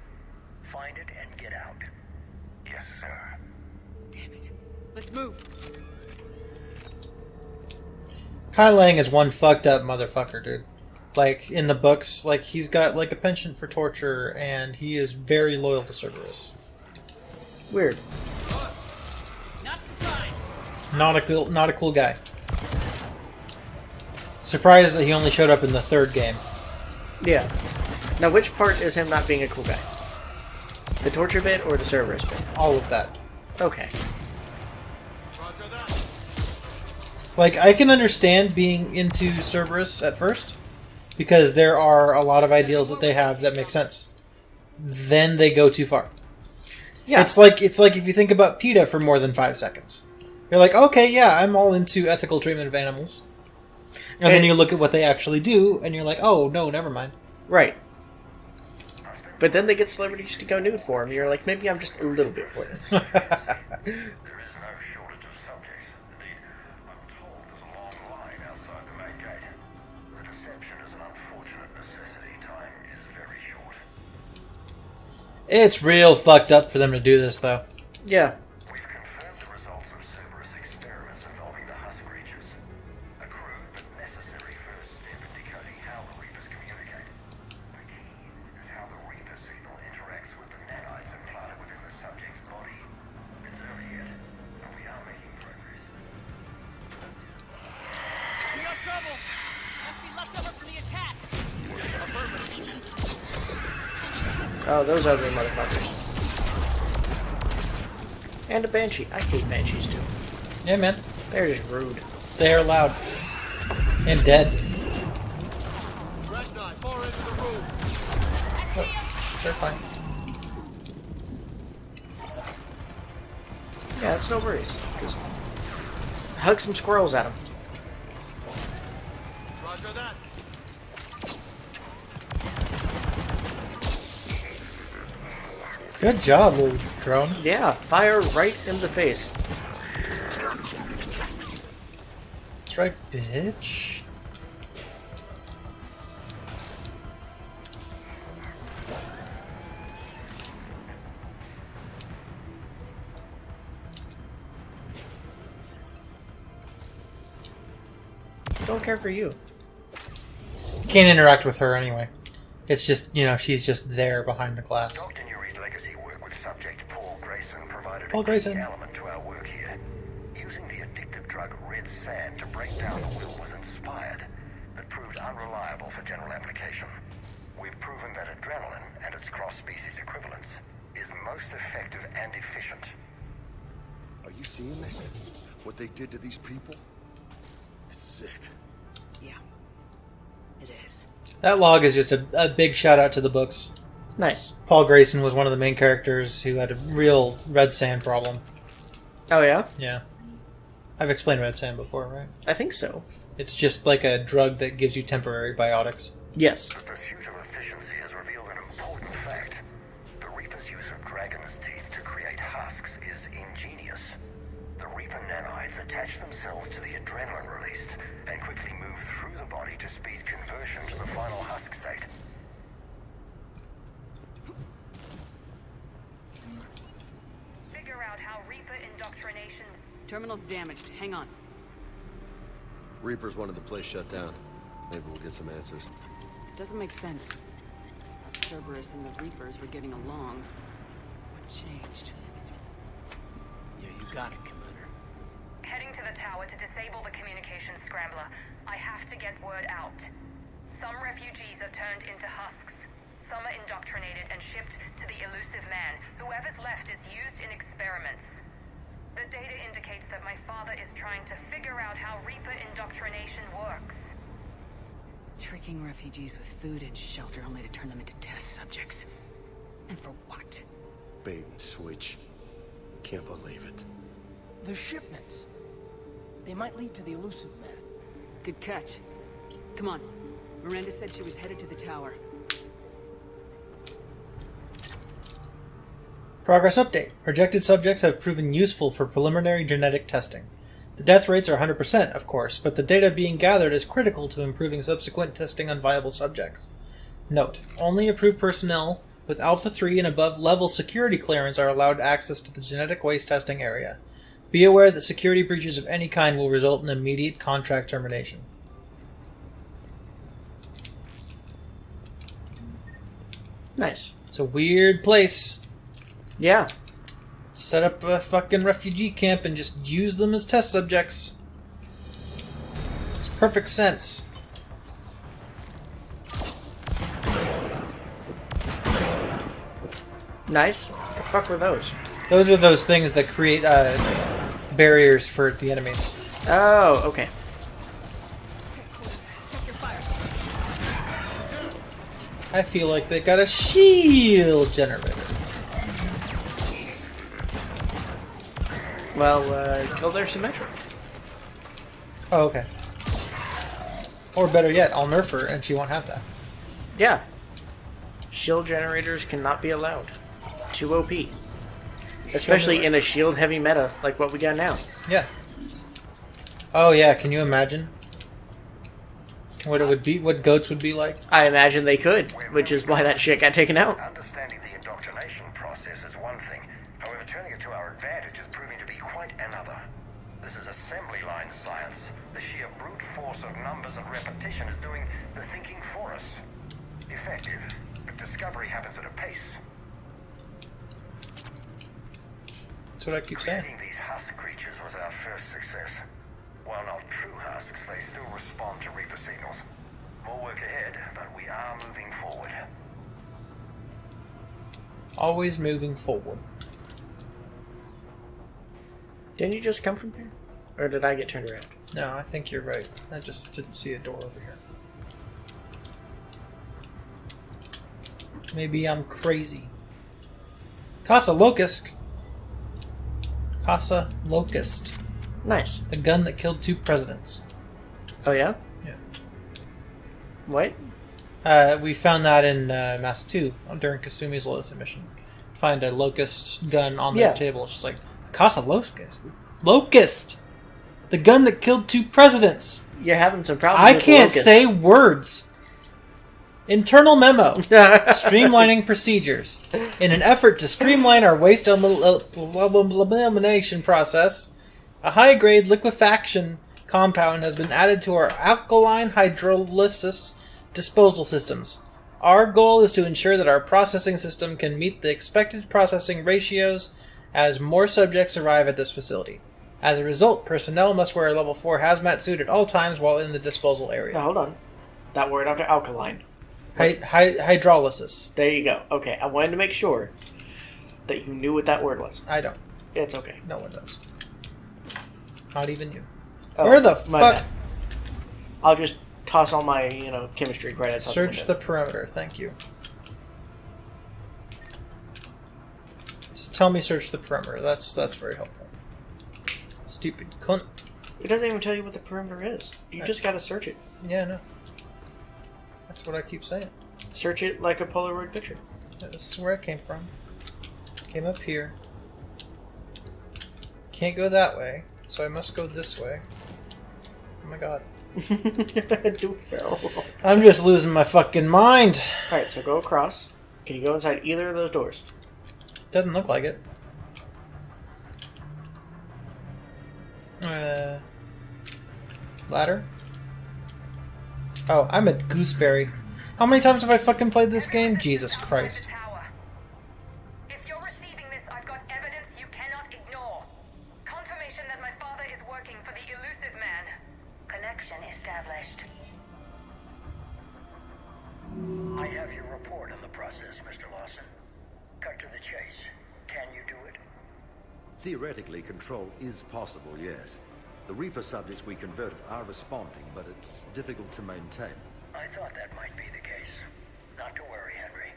Speaker 20: Find it and get out.
Speaker 12: Yes, sir.
Speaker 3: Damn it. Let's move.
Speaker 1: Kai Lang is one fucked up motherfucker, dude. Like, in the books, like, he's got, like, a penchant for torture, and he is very loyal to Cerberus.
Speaker 2: Weird.
Speaker 1: Not a cool guy. Surprised that he only showed up in the third game.
Speaker 2: Yeah. Now, which part is him not being a cool guy? The torture bit or the Cerberus bit?
Speaker 1: All of that.
Speaker 2: Okay.
Speaker 1: Like, I can understand being into Cerberus at first, because there are a lot of ideals that they have that make sense. Then they go too far.
Speaker 2: Yeah.
Speaker 1: It's like if you think about PETA for more than 5 seconds. You're like, okay, yeah, I'm all into ethical treatment of animals. And then you look at what they actually do, and you're like, oh, no, never mind.
Speaker 2: Right. But then they get celebrities to go nude for him, and you're like, maybe I'm just a little bit for them.
Speaker 12: There is no shortage of subjects. Indeed, I'm told there's a long line outside the main gate. The deception is an unfortunate necessity. Time is very short.
Speaker 1: It's real fucked up for them to do this, though.
Speaker 2: Yeah.
Speaker 12: We've confirmed the results of Cerberus experiments involving the husk creatures. A crude but necessary first step in decoding how the Reapers communicate. The key is how the Reaper signal interacts with the nanites implanted within the subject's body. It's early yet, but we are making progress.
Speaker 19: We got trouble! Must be left over from the attack!
Speaker 2: Oh, those ugly motherfuckers. And a banshee. I hate banshees too.
Speaker 1: Yeah, man.
Speaker 2: They're just rude.
Speaker 1: They are loud. And dead. Oh, they're fine.
Speaker 2: Yeah, it's no worries. Just hug some squirrels at them.
Speaker 5: Roger that.
Speaker 1: Good job, little drone.
Speaker 2: Yeah, fire right in the face.
Speaker 1: That's right, bitch.
Speaker 2: Don't care for you.
Speaker 1: Can't interact with her anyway. It's just, you know, she's just there behind the glass.
Speaker 12: Dr. Nuri's legacy work with subject Paul Grayson provided
Speaker 1: Paul
Speaker 12: a
Speaker 1: Grayson.
Speaker 12: key element to our work here. Using the addictive drug red sand to break down the will was inspired, but proved unreliable for general application. We've proven that adrenaline and its cross-species equivalence is most effective and efficient.
Speaker 16: Are you seeing this? What they did to these people? It's sick.
Speaker 3: Yeah. It is.
Speaker 1: That log is just a big shout out to the books.
Speaker 2: Nice.
Speaker 1: Paul Grayson was one of the main characters who had a real red sand problem.
Speaker 2: Oh, yeah?
Speaker 1: Yeah. I've explained red sand before, right?
Speaker 2: I think so.
Speaker 1: It's just like a drug that gives you temporary biotics.
Speaker 2: Yes.
Speaker 12: The pursuit of efficiency has revealed an important fact. The Reaper's use of dragon's teeth to create husks is ingenious. The Reaper nanites attach themselves to the adrenaline released and quickly move through the body to speed conversion to the final husk state.
Speaker 19: Figure out how Reaper indoctrination...
Speaker 3: Terminal's damaged. Hang on.
Speaker 16: Reapers wanted the place shut down. Maybe we'll get some answers.
Speaker 3: Doesn't make sense. Cerberus and the Reapers were getting along. What changed?
Speaker 18: Yeah, you got it, Commander.
Speaker 19: Heading to the tower to disable the communications scrambler. I have to get word out. Some refugees are turned into husks. Some are indoctrinated and shipped to the elusive man. Whoever's left is used in experiments. The data indicates that my father is trying to figure out how Reaper indoctrination works.
Speaker 3: Tricking refugees with food and shelter only to turn them into test subjects. And for what?
Speaker 16: Bait and switch. Can't believe it.
Speaker 18: The shipments. They might lead to the elusive man.
Speaker 3: Good catch. Come on. Miranda said she was headed to the tower.
Speaker 1: Progress update. Rejected subjects have proven useful for preliminary genetic testing. The death rates are 100%, of course, but the data being gathered is critical to improving subsequent testing on viable subjects. Note, only approved personnel with Alpha 3 and above level security clearance are allowed access to the genetic waste testing area. Be aware that security breaches of any kind will result in immediate contract termination.
Speaker 2: Nice.
Speaker 1: It's a weird place.
Speaker 2: Yeah.
Speaker 1: Set up a fucking refugee camp and just use them as test subjects. Makes perfect sense.
Speaker 2: Nice. What the fuck were those?
Speaker 1: Those are those things that create barriers for the enemies.
Speaker 2: Oh, okay.
Speaker 1: I feel like they got a shield generator.
Speaker 2: Well, kill their Symmetra.
Speaker 1: Oh, okay. Or better yet, I'll nerf her and she won't have that.
Speaker 2: Yeah. Shield generators cannot be allowed. Too OP. Especially in a shield-heavy meta like what we got now.
Speaker 1: Yeah. Oh yeah, can you imagine what it would be? What goats would be like?
Speaker 2: I imagine they could, which is why that shit got taken out.
Speaker 12: Understanding the indoctrination process is one thing. However, turning it to our advantage is proving to be quite another. This is assembly line science. The sheer brute force of numbers and repetition is doing the thinking for us. Effective, but discovery happens at a pace.
Speaker 1: That's what I keep saying.
Speaker 12: Creating these husk creatures was our first success. While not true husks, they still respond to Reaper signals. More work ahead, but we are moving forward.
Speaker 1: Always moving forward.
Speaker 2: Didn't you just come from here? Or did I get turned around?
Speaker 1: No, I think you're right. I just didn't see a door over here. Maybe I'm crazy. Casa Locust. Casa Locust.
Speaker 2: Nice.
Speaker 1: The gun that killed 2 presidents.
Speaker 2: Oh yeah?
Speaker 1: Yeah.
Speaker 2: What?
Speaker 1: We found that in Mass 2 during Kasumi's Locust mission. Find a Locust gun on their table. It's just like, Casa Locust. Locust! The gun that killed 2 presidents!
Speaker 2: You're having some problems
Speaker 1: I
Speaker 2: with
Speaker 1: can't
Speaker 2: the Locust.
Speaker 1: say words. Internal memo. Streamlining procedures. In an effort to streamline our waste elimination process, a high-grade liquefaction compound has been added to our alkaline hydrolysis disposal systems. Our goal is to ensure that our processing system can meet the expected processing ratios as more subjects arrive at this facility. As a result, personnel must wear a level 4 hazmat suit at all times while in the disposal area.
Speaker 2: Now, hold on. That word after alkaline.
Speaker 1: Hydrolysis.
Speaker 2: There you go. Okay, I wanted to make sure that you knew what that word was.
Speaker 1: I don't.
Speaker 2: It's okay.
Speaker 1: No one does. Not even you.
Speaker 2: Oh,
Speaker 1: Where the
Speaker 2: my
Speaker 1: fuck?
Speaker 2: bad. I'll just toss all my, chemistry credits out the
Speaker 1: Search
Speaker 2: window.
Speaker 1: the perimeter. Thank you. Just tell me search the perimeter. That's very helpful. Stupid cunt.
Speaker 2: It doesn't even tell you what the perimeter is. You just gotta search it.
Speaker 1: Yeah, no. That's what I keep saying.
Speaker 2: Search it like a Polaroid picture.
Speaker 1: This is where I came from. Came up here. Can't go that way, so I must go this way. Oh my god. I'm just losing my fucking mind.
Speaker 2: Alright, so go across. Can you go inside either of those doors?
Speaker 1: Doesn't look like it. Ladder? Oh, I'm a gooseberry. How many times have I fucking played this game? Jesus Christ.
Speaker 19: If you're receiving this, I've got evidence you cannot ignore. Confirmation that my father is working for the elusive man.
Speaker 4: Connection established.
Speaker 20: I have your report on the process, Mr. Lawson. Cut to the chase. Can you do it?
Speaker 21: Theoretically, control is possible, yes. The Reaper subjects we converted are responding, but it's difficult to maintain.
Speaker 20: I thought that might be the case. Not to worry, Henry.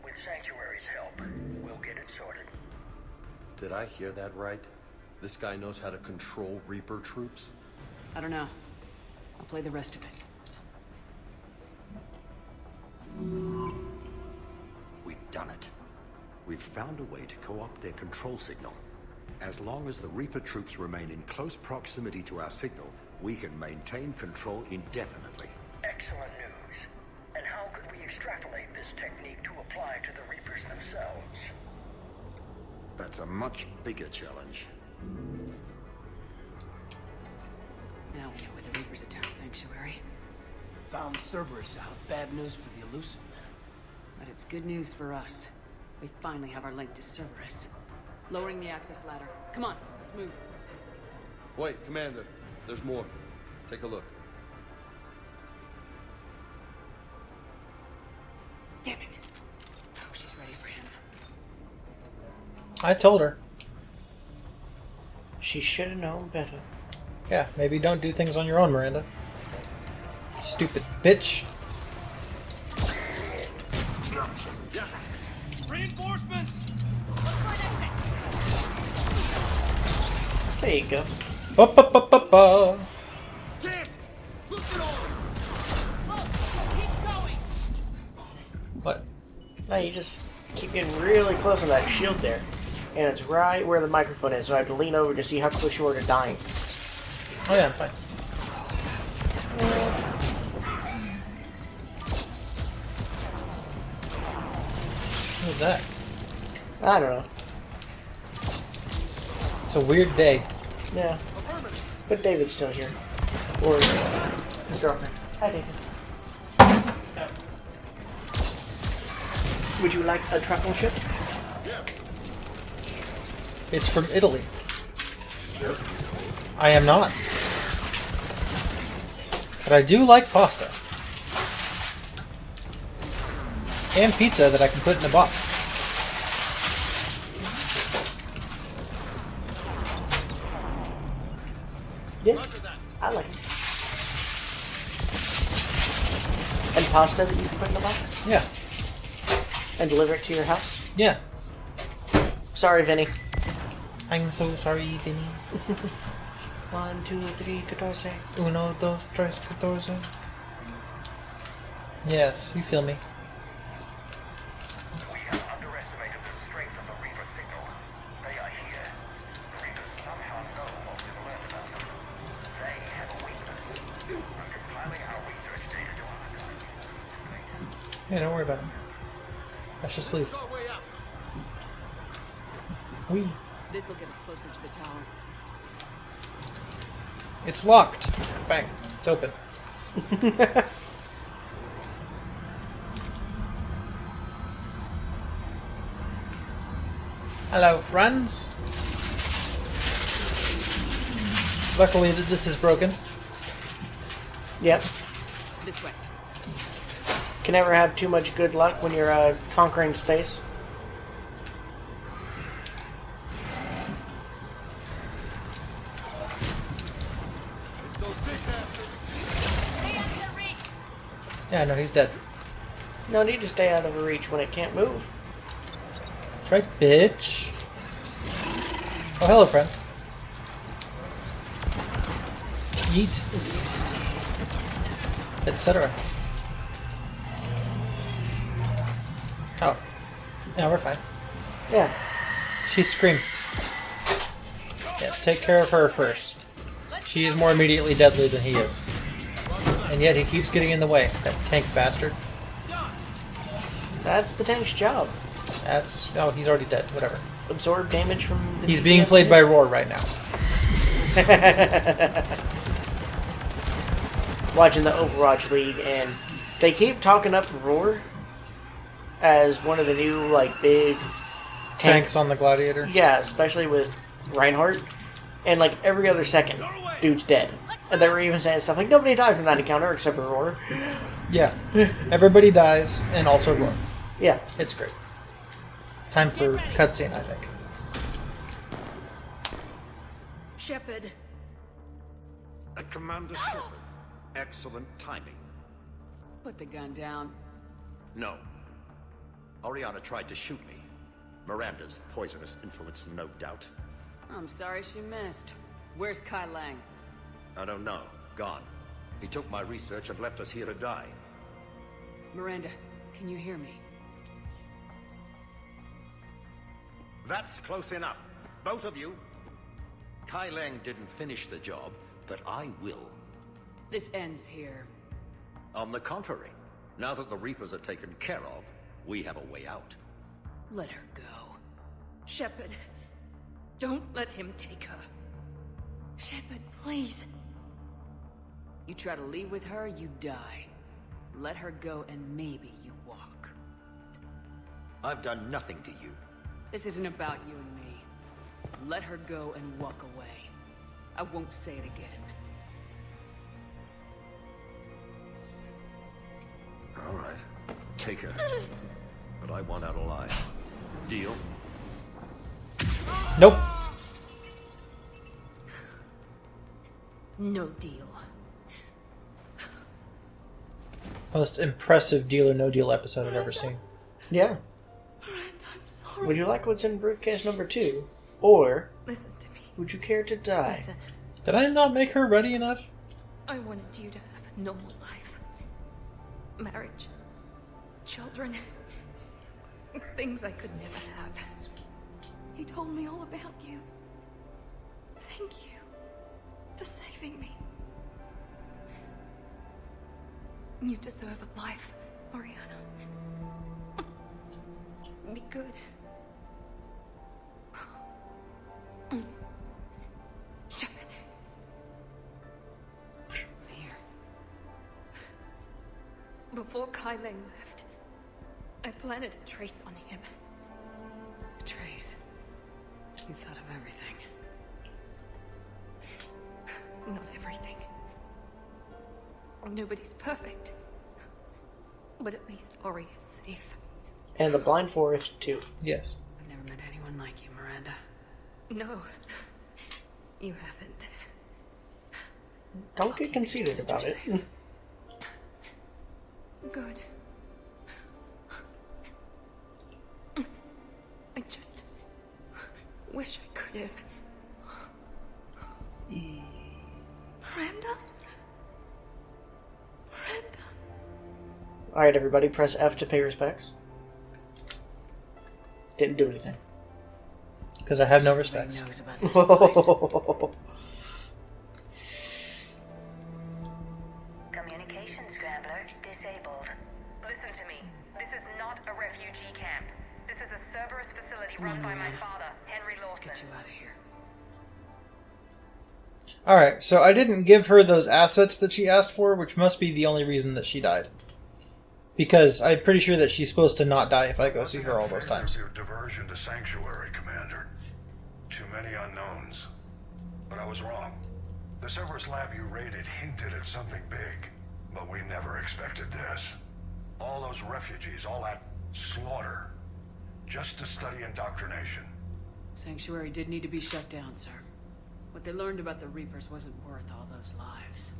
Speaker 20: With Sanctuary's help, we'll get it sorted.
Speaker 16: Did I hear that right? This guy knows how to control Reaper troops?
Speaker 3: I don't know. I'll play the rest of it.
Speaker 21: We've done it. We've found a way to co-opt their control signal. As long as the Reaper troops remain in close proximity to our signal, we can maintain control indefinitely.
Speaker 20: Excellent news. And how could we extrapolate this technique to apply to the Reapers themselves?
Speaker 21: That's a much bigger challenge.
Speaker 3: Now we know where the Reapers attack Sanctuary.
Speaker 18: Found Cerberus out. Bad news for the elusive man.
Speaker 3: But it's good news for us. We finally have our link to Cerberus. Lowering the access ladder. Come on, let's move.
Speaker 16: Wait, Commander. There's more. Take a look.
Speaker 3: Damn it. Oh, she's ready for him.
Speaker 1: I told her.
Speaker 2: She should have known better.
Speaker 1: Yeah, maybe don't do things on your own, Miranda. Stupid bitch.
Speaker 5: Reinforcements!
Speaker 2: There you go.
Speaker 1: Ba-ba-ba-ba-ba.
Speaker 5: Damn! Look at all! Look! Keep going!
Speaker 1: What?
Speaker 2: No, you just keep getting really close to that shield there. And it's right where the microphone is, so I have to lean over to see how close you are to dying.
Speaker 1: Oh yeah, I'm fine. What is that?
Speaker 2: I don't know.
Speaker 1: It's a weird day.
Speaker 2: Yeah. But David's still here. Or his girlfriend. Hi, David. Would you like a truffle chip?
Speaker 1: It's from Italy. I am not. But I do like pasta. And pizza that I can put in a box.
Speaker 2: Yeah, I like it. And pasta that you can put in the box?
Speaker 1: Yeah.
Speaker 2: And deliver it to your house?
Speaker 1: Yeah.
Speaker 2: Sorry, Vinny.
Speaker 1: I'm so sorry, Vinny.
Speaker 2: 1, 2, 3, 14.
Speaker 1: 1, 2, 3, 14. Yes, you feel me.
Speaker 12: We have underestimated the strength of the Reaper signal. They are here. The Reapers somehow know what we've learned about them. They have a weakness. I'm compiling our research data to archive.
Speaker 1: Yeah, don't worry about it. Let's just leave. Wee.
Speaker 3: This will get us closer to the tower.
Speaker 1: It's locked. Bang. It's open. Hello, friends. Luckily, this is broken.
Speaker 2: Yep.
Speaker 3: This way.
Speaker 2: Can never have too much good luck when you're conquering space.
Speaker 1: Yeah, no, he's dead.
Speaker 2: No need to stay out of reach when it can't move.
Speaker 1: That's right, bitch. Oh, hello, friend. Yeet. Etc. Oh. Yeah, we're fine.
Speaker 2: Yeah.
Speaker 1: She screamed. Yeah, take care of her first. She is more immediately deadly than he is. And yet he keeps getting in the way. That tank bastard.
Speaker 2: That's the tank's job.
Speaker 1: That's... Oh, he's already dead. Whatever.
Speaker 2: Absorb damage from the
Speaker 1: He's being played by Roar right now.
Speaker 2: Watching the Overwatch League, and they keep talking up Roar as one of the new, like, big
Speaker 1: tanks on the Gladiator.
Speaker 2: Yeah, especially with Reinhardt. And, like, every other second, dude's dead. And they were even saying stuff like, nobody died from that encounter except for Roar.
Speaker 1: Yeah. Everybody dies, and also Roar.
Speaker 2: Yeah.
Speaker 1: It's great. Time for cutscene, I think.
Speaker 3: Shepard.
Speaker 21: Commander Shepard. Excellent timing.
Speaker 3: Put the gun down.
Speaker 21: No. Oriana tried to shoot me. Miranda's poisonous influence, no doubt.
Speaker 3: I'm sorry she missed. Where's Kai Lang?
Speaker 21: I don't know. Gone. He took my research and left us here to die.
Speaker 3: Miranda, can you hear me?
Speaker 21: That's close enough. Both of you. Kai Lang didn't finish the job, but I will.
Speaker 3: This ends here.
Speaker 21: On the contrary, now that the Reapers are taken care of, we have a way out.
Speaker 3: Let her go. Shepard, don't let him take her. Shepard, please. You try to leave with her, you die. Let her go and maybe you walk.
Speaker 21: I've done nothing to you.
Speaker 3: This isn't about you and me. let her go and walk away. I won't say it again.
Speaker 21: All right. Take her. But I want out alive. Deal?
Speaker 1: Nope.
Speaker 3: No deal.
Speaker 1: Most impressive Deal or No Deal episode I've ever seen.
Speaker 2: Yeah.
Speaker 3: I'm sorry.
Speaker 2: Would you like what's in briefcase number 2? Or
Speaker 3: Listen to me.
Speaker 2: would you care to die?
Speaker 3: Listen.
Speaker 1: Did I not make her ready enough?
Speaker 3: I wanted you to have a normal life. Marriage. Children. Things I could never have. He told me all about you. Thank you for saving me. You deserve a life, Mariana. Be good. Shepard. Here. Before Kylane left, I planted a trace on him.
Speaker 6: A trace? You thought of everything.
Speaker 3: Not everything. Nobody's perfect. But at least Ori is safe.
Speaker 2: And the Blind Forest 2.
Speaker 1: Yes.
Speaker 6: I've never met anyone like you, Miranda.
Speaker 3: No. You haven't.
Speaker 2: Don't get conceited about it.
Speaker 3: Good. I just wish I could have. Miranda? Miranda?
Speaker 2: Alright, everybody, press F to pay respects. Didn't do anything.
Speaker 1: Because I have no respects.
Speaker 4: Communication scrambler disabled.
Speaker 19: Listen to me. This is not a refugee camp. This is a Cerberus facility run by my father, Henry Lawson.
Speaker 6: Let's get you out of here.
Speaker 1: Alright, so I didn't give her those assets that she asked for, which must be the only reason that she died. Because I'm pretty sure that she's supposed to not die if I go see her all those times.
Speaker 12: Your diversion to Sanctuary, Commander. Too many unknowns. But I was wrong. The Cerberus lab you raided hinted at something big, but we never expected this. All those refugees, all that slaughter, just to study indoctrination.
Speaker 6: Sanctuary did need to be shut down, sir. What they learned about the Reapers wasn't worth all those lives.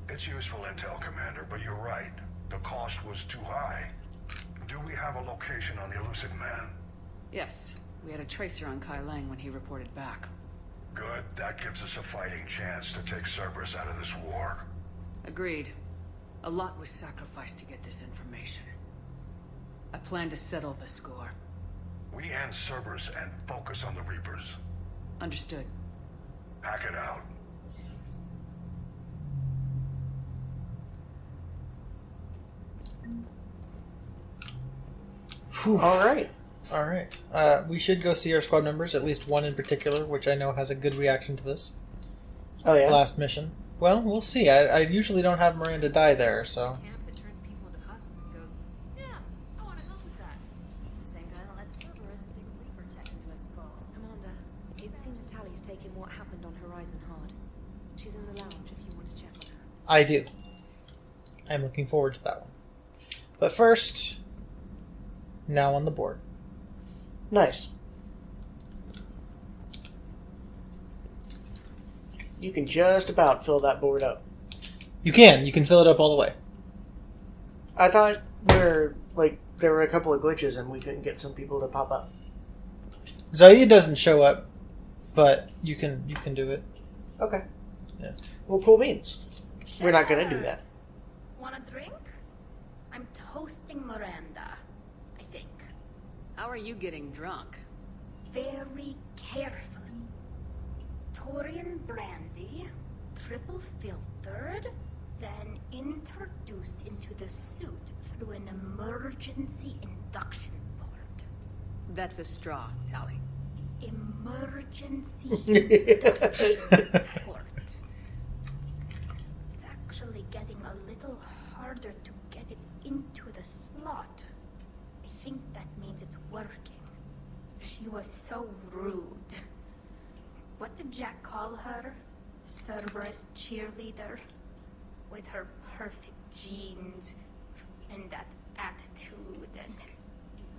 Speaker 12: It's useful intel, Commander, but you're right. The cost was too high. Do we have a location on the elusive man?
Speaker 6: Yes, we had a tracer on Kylane when he reported back.
Speaker 12: Good. That gives us a fighting chance to take Cerberus out of this war.
Speaker 6: Agreed. A lot was sacrificed to get this information. I plan to settle the score.
Speaker 12: We end Cerberus and focus on the Reapers.
Speaker 6: Understood.
Speaker 12: Hack it out.
Speaker 2: Alright.
Speaker 1: Alright. We should go see our squad members, at least one in particular, which I know has a good reaction to this.
Speaker 2: Oh, yeah?
Speaker 1: Last mission. Well, we'll see. I usually don't have Miranda die there, so...
Speaker 7: Camp that turns people into husks and goes, yeah, I want to help with that. Same guy that lets Cerberus stick Reaper tech into her skull. Commander, it seems Tali's taking what happened on Horizon hard. She's in the lounge if you want to check on her.
Speaker 1: I do. I'm looking forward to that one. But first, now on the board.
Speaker 2: Nice. You can just about fill that board up.
Speaker 1: You can fill it up all the way.
Speaker 2: I thought there were a couple of glitches and we couldn't get some people to pop up.
Speaker 1: Zaya doesn't show up, but you can do it.
Speaker 2: Okay.
Speaker 1: Yeah.
Speaker 2: Well, cool beans. We're not gonna do that.
Speaker 9: Want a drink? I'm toasting Miranda, I think.
Speaker 6: How are you getting drunk?
Speaker 9: Very carefully. Torian brandy, triple filtered, then introduced into the suit through an emergency induction port.
Speaker 6: That's a straw, Tali.
Speaker 9: Emergency induction port. It's actually getting a little harder to get it into the slot. I think that means it's working. She was so rude. What did Jack call her? Cerberus cheerleader? With her perfect genes and that attitude, and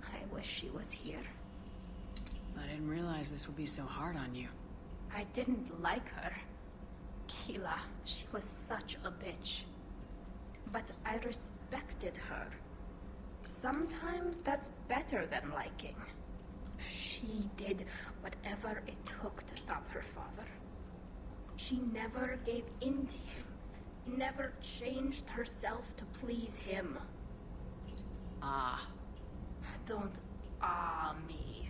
Speaker 9: I wish she was here.
Speaker 6: I didn't realize this would be so hard on you.
Speaker 9: I didn't like her. Keela, she was such a bitch. But I respected her. Sometimes that's better than liking. She did whatever it took to stop her father. She never gave in to him. Never changed herself to please him.
Speaker 6: Ah.
Speaker 9: Don't me.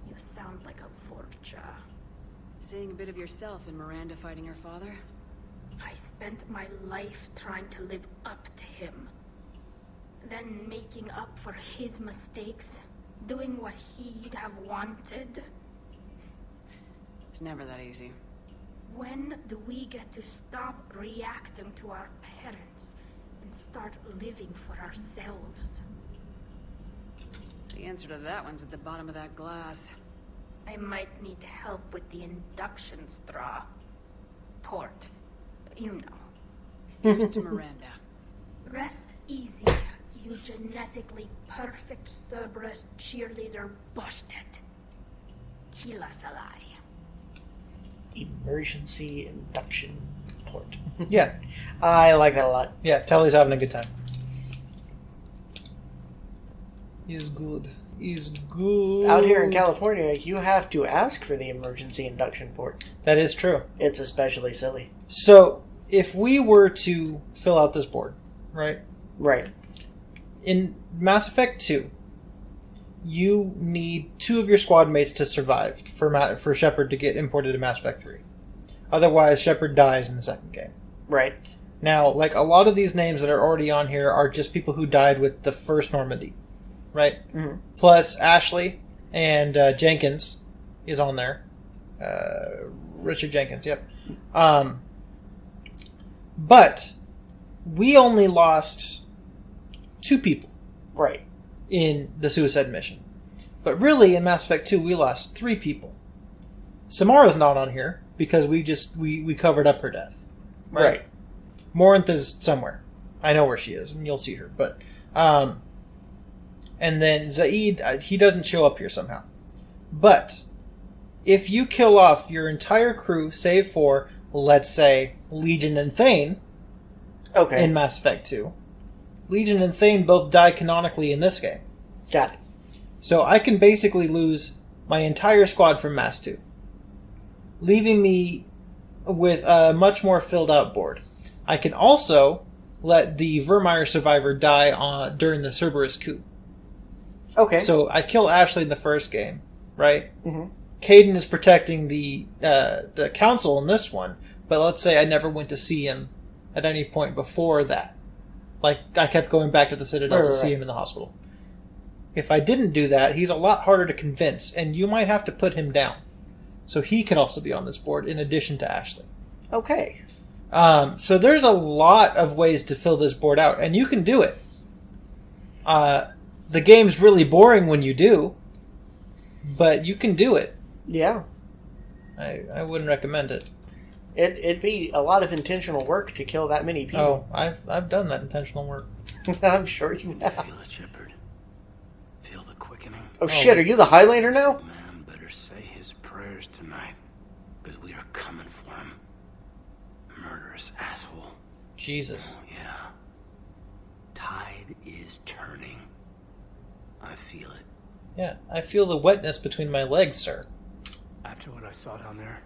Speaker 9: You sound like a Vorcha.
Speaker 6: Seeing a bit of yourself in Miranda fighting her father?
Speaker 9: I spent my life trying to live up to him. Then making up for his mistakes, doing what he'd have wanted.
Speaker 6: It's never that easy.
Speaker 9: When do we get to stop reacting to our parents and start living for ourselves?
Speaker 6: The answer to that one's at the bottom of that glass.
Speaker 9: I might need help with the induction straw. Port. You know.
Speaker 6: Here's to Miranda.
Speaker 9: Rest easy, you genetically perfect Cerberus cheerleader bullshit. Keela Salai.
Speaker 2: Emergency induction port.
Speaker 1: Yeah.
Speaker 2: I like that a lot.
Speaker 1: Yeah, Tali's having a good time. He's good. He's good.
Speaker 2: Out here in California, you have to ask for the emergency induction port.
Speaker 1: That is true.
Speaker 2: It's especially silly.
Speaker 1: So, if we were to fill out this board, right?
Speaker 2: Right.
Speaker 1: In Mass Effect 2, you need 2 of your squad mates to survive for Shepard to get imported to Mass Effect 3. Otherwise, Shepard dies in the second game.
Speaker 2: Right.
Speaker 1: Now, like, a lot of these names that are already on here are just people who died with the first Normandy. Right?
Speaker 2: Mm-hmm.
Speaker 1: Plus Ashley and Jenkins is on there. Richard Jenkins, yep. But we only lost 2 people.
Speaker 2: Right.
Speaker 1: In the suicide mission. But really, in Mass Effect 2, we lost 3 people. Samara's not on here because we covered up her death.
Speaker 2: Right.
Speaker 1: Morinth is somewhere. I know where she is, and you'll see her. But, and then Zaid, he doesn't show up here somehow. But if you kill off your entire crew, save for, let's say, Legion and Thane,
Speaker 2: okay,
Speaker 1: in Mass Effect 2, Legion and Thane both die canonically in this game.
Speaker 2: Got it.
Speaker 1: So I can basically lose my entire squad from Mass 2, leaving me with a much more filled out board. I can also let the Vermeer survivor die during the Cerberus coup.
Speaker 2: Okay.
Speaker 1: So I kill Ashley in the first game, right?
Speaker 2: Mm-hmm.
Speaker 1: Caden is protecting the council in this one, but let's say I never went to see him at any point before that. Like, I kept going back to the Citadel to see him in the hospital. If I didn't do that, he's a lot harder to convince, and you might have to put him down. So he can also be on this board, in addition to Ashley.
Speaker 2: Okay.
Speaker 1: So there's a lot of ways to fill this board out, and you can do it. The game's really boring when you do, but you can do it.
Speaker 2: Yeah.
Speaker 1: I wouldn't recommend it.
Speaker 2: It'd be a lot of intentional work to kill that many people.
Speaker 1: Oh, I've done that intentional work.
Speaker 2: I'm sure you have.
Speaker 18: Feel it, Shepard. Feel the quickening.
Speaker 2: Oh shit, are you the Highlander now?
Speaker 18: Man better say his prayers tonight, because we are coming for him. Murderous asshole.
Speaker 1: Jesus.
Speaker 18: Oh, yeah. Tide is turning. I feel it.
Speaker 1: Yeah, I feel the wetness between my legs, sir.
Speaker 18: After what I saw down there,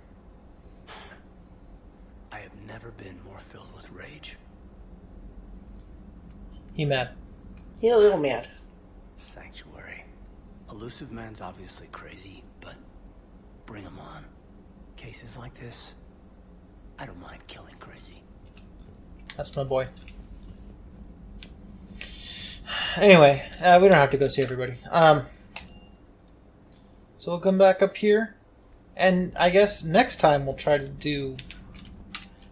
Speaker 18: I have never been more filled with rage.
Speaker 1: He mad.
Speaker 2: He a little mad.
Speaker 18: Sanctuary. Elusive man's obviously crazy, but bring him on. Cases like this, I don't mind killing crazy.
Speaker 1: That's my boy. Anyway, we don't have to go see everybody. So we'll come back up here, and I guess next time we'll try to do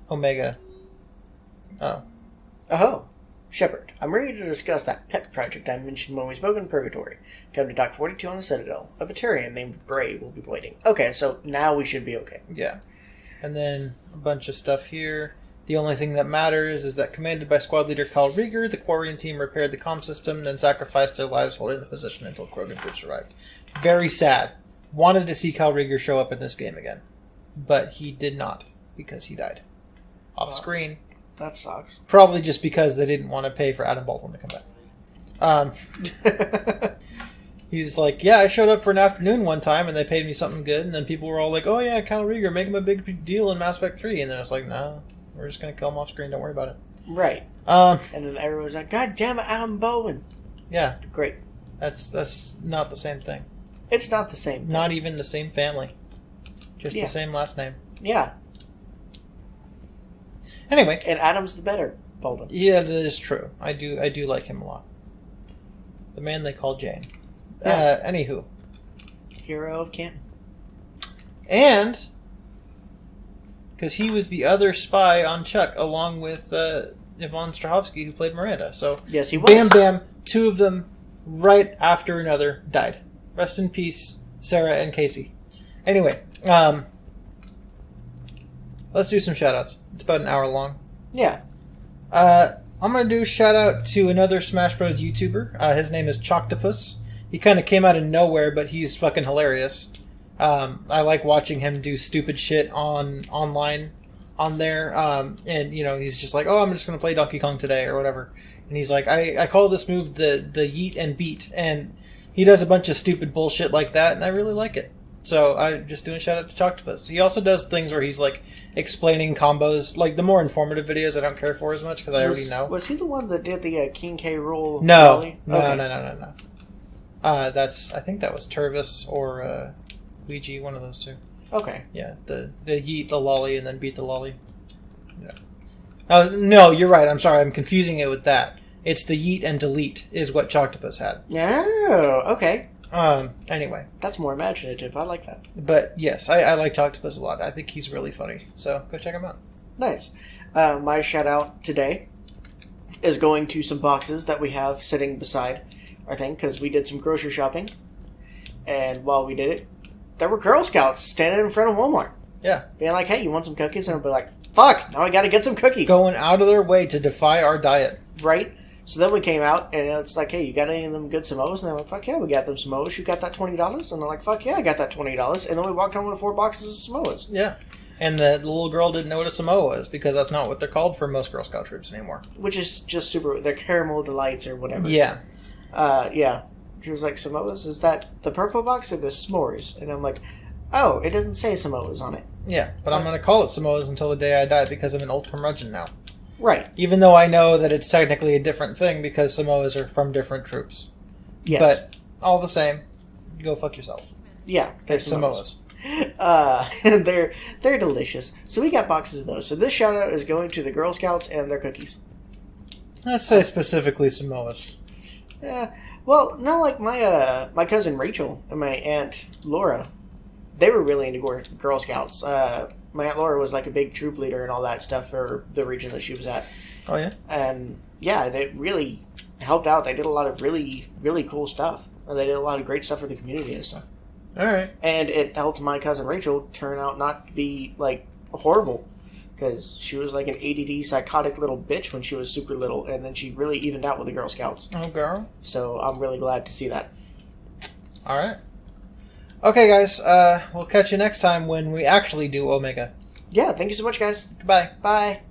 Speaker 1: Omega.
Speaker 2: Oh. Shepard, I'm ready to discuss that pet project I mentioned when we spoke in Purgatory. Come to Dock 42 on the Citadel. A Batarian named Bray will be waiting. Okay, so now we should be okay.
Speaker 1: Yeah. And then a bunch of stuff here. The only thing that matters is that commanded by squad leader Kyle Rieger, the Quarian team repaired the comm system, then sacrificed their lives holding the position until Krogan troops arrived. Very sad. Wanted to see Kyle Rieger show up in this game again. But he did not, because he died. Off screen.
Speaker 2: That sucks.
Speaker 1: Probably just because they didn't want to pay for Adam Baldwin to come back. He's like, yeah, I showed up for an afternoon one time and they paid me something good, and then people were all like, oh yeah, Kyle Rieger, make him a big deal in Mass Effect 3. And then it's like, no, we're just going to kill him off screen, don't worry about it.
Speaker 2: Right. And then everyone's like, God damn it, Adam Baldwin.
Speaker 1: Yeah.
Speaker 2: Great.
Speaker 1: That's not the same thing.
Speaker 2: It's not the same thing.
Speaker 1: Not even the same family. Just the same last name.
Speaker 2: Yeah.
Speaker 1: Anyway.
Speaker 2: And Adam's the better Baldwin.
Speaker 1: Yeah, that is true. I do like him a lot. The man they call Jane.
Speaker 2: Yeah.
Speaker 1: Anywho.
Speaker 2: Hero of Canton.
Speaker 1: And because he was the other spy on Chuck along with Yvonne Strahovski, who played Miranda. So
Speaker 2: yes, he was.
Speaker 1: Bam bam, two of them right after another died. Rest in peace, Sarah and Casey. Anyway, let's do some shoutouts. It's about an hour long.
Speaker 2: Yeah.
Speaker 1: I'm going to do a shout out to another Smash Bros. YouTuber. His name is Choctopus. He kind of came out of nowhere, but he's fucking hilarious. I like watching him do stupid shit online on there. And, you know, he's just like, oh, I'm just going to play Donkey Kong today or whatever. And he's like, I call this move the yeet and beat. And he does a bunch of stupid bullshit like that, and I really like it. So I'm just doing a shout out to Choctopus. He also does things where he's like explaining combos, like the more informative videos I don't care for as much because I already know.
Speaker 2: Was he the one that did the King K. Rool?
Speaker 1: No.
Speaker 2: Okay.
Speaker 1: No. I think that was Turvis or Ouija, one of those two.
Speaker 2: Okay.
Speaker 1: Yeah, the yeet the lolly and then beat the lolly. Yeah. No, you're right. I'm sorry. I'm confusing it with that. It's the yeet and delete is what Choctopus had.
Speaker 2: Oh, okay.
Speaker 1: Anyway.
Speaker 2: That's more imaginative. I like that.
Speaker 1: But yes, I like Choctopus a lot. I think he's really funny. So go check him out.
Speaker 2: Nice. My shout out today is going to some boxes that we have sitting beside our thing because we did some grocery shopping. And while we did it, there were Girl Scouts standing in front of Walmart.
Speaker 1: Yeah.
Speaker 2: Being like, hey, you want some cookies? And I'll be like, fuck, now I gotta get some cookies.
Speaker 1: Going out of their way to defy our diet.
Speaker 2: Right? So then we came out, and it's like, hey, you got any of them good Samoas? And they're like, fuck yeah, we got them Samoas. You got that $20? And they're like, fuck yeah, I got that $20. And then we walked home with 4 boxes of Samoas.
Speaker 1: Yeah. And the little girl didn't know what a Samoa was, because that's not what they're called for most Girl Scout troops anymore.
Speaker 2: Which is just super... They're caramel delights or whatever.
Speaker 1: Yeah.
Speaker 2: Yeah. She was like, Samoas? Is that the purple box or the s'mores? And I'm like, oh, it doesn't say Samoas on it.
Speaker 1: Yeah, but I'm going to call it Samoas until the day I die because I'm an old curmudgeon now.
Speaker 2: Right.
Speaker 1: Even though I know that it's technically a different thing because Samoas are from different troops.
Speaker 2: Yes.
Speaker 1: But all the same, go fuck yourself.
Speaker 2: Yeah,
Speaker 1: they're Samoas.
Speaker 2: They're delicious. So we got boxes of those. So this shout out is going to the Girl Scouts and their cookies.
Speaker 1: Let's say specifically Samoas.
Speaker 2: Yeah. Well, not like my cousin Rachel and my aunt Laura. They were really into Girl Scouts. My Aunt Laura was like a big troop leader and all that stuff for the region that she was at.
Speaker 1: Oh, yeah?
Speaker 2: And yeah, it really helped out. They did a lot of really, really cool stuff. And they did a lot of great stuff for the community and stuff.
Speaker 1: All right.
Speaker 2: And it helped my cousin Rachel turn out not to be, like, horrible. Because she was like an ADD psychotic little bitch when she was super little. And then she really evened out with the Girl Scouts.
Speaker 1: Oh, girl.
Speaker 2: So I'm really glad to see that.
Speaker 1: All right. Okay, guys, we'll catch you next time when we actually do Omega.
Speaker 2: Yeah, thank you so much, guys.
Speaker 1: Goodbye.
Speaker 2: Bye.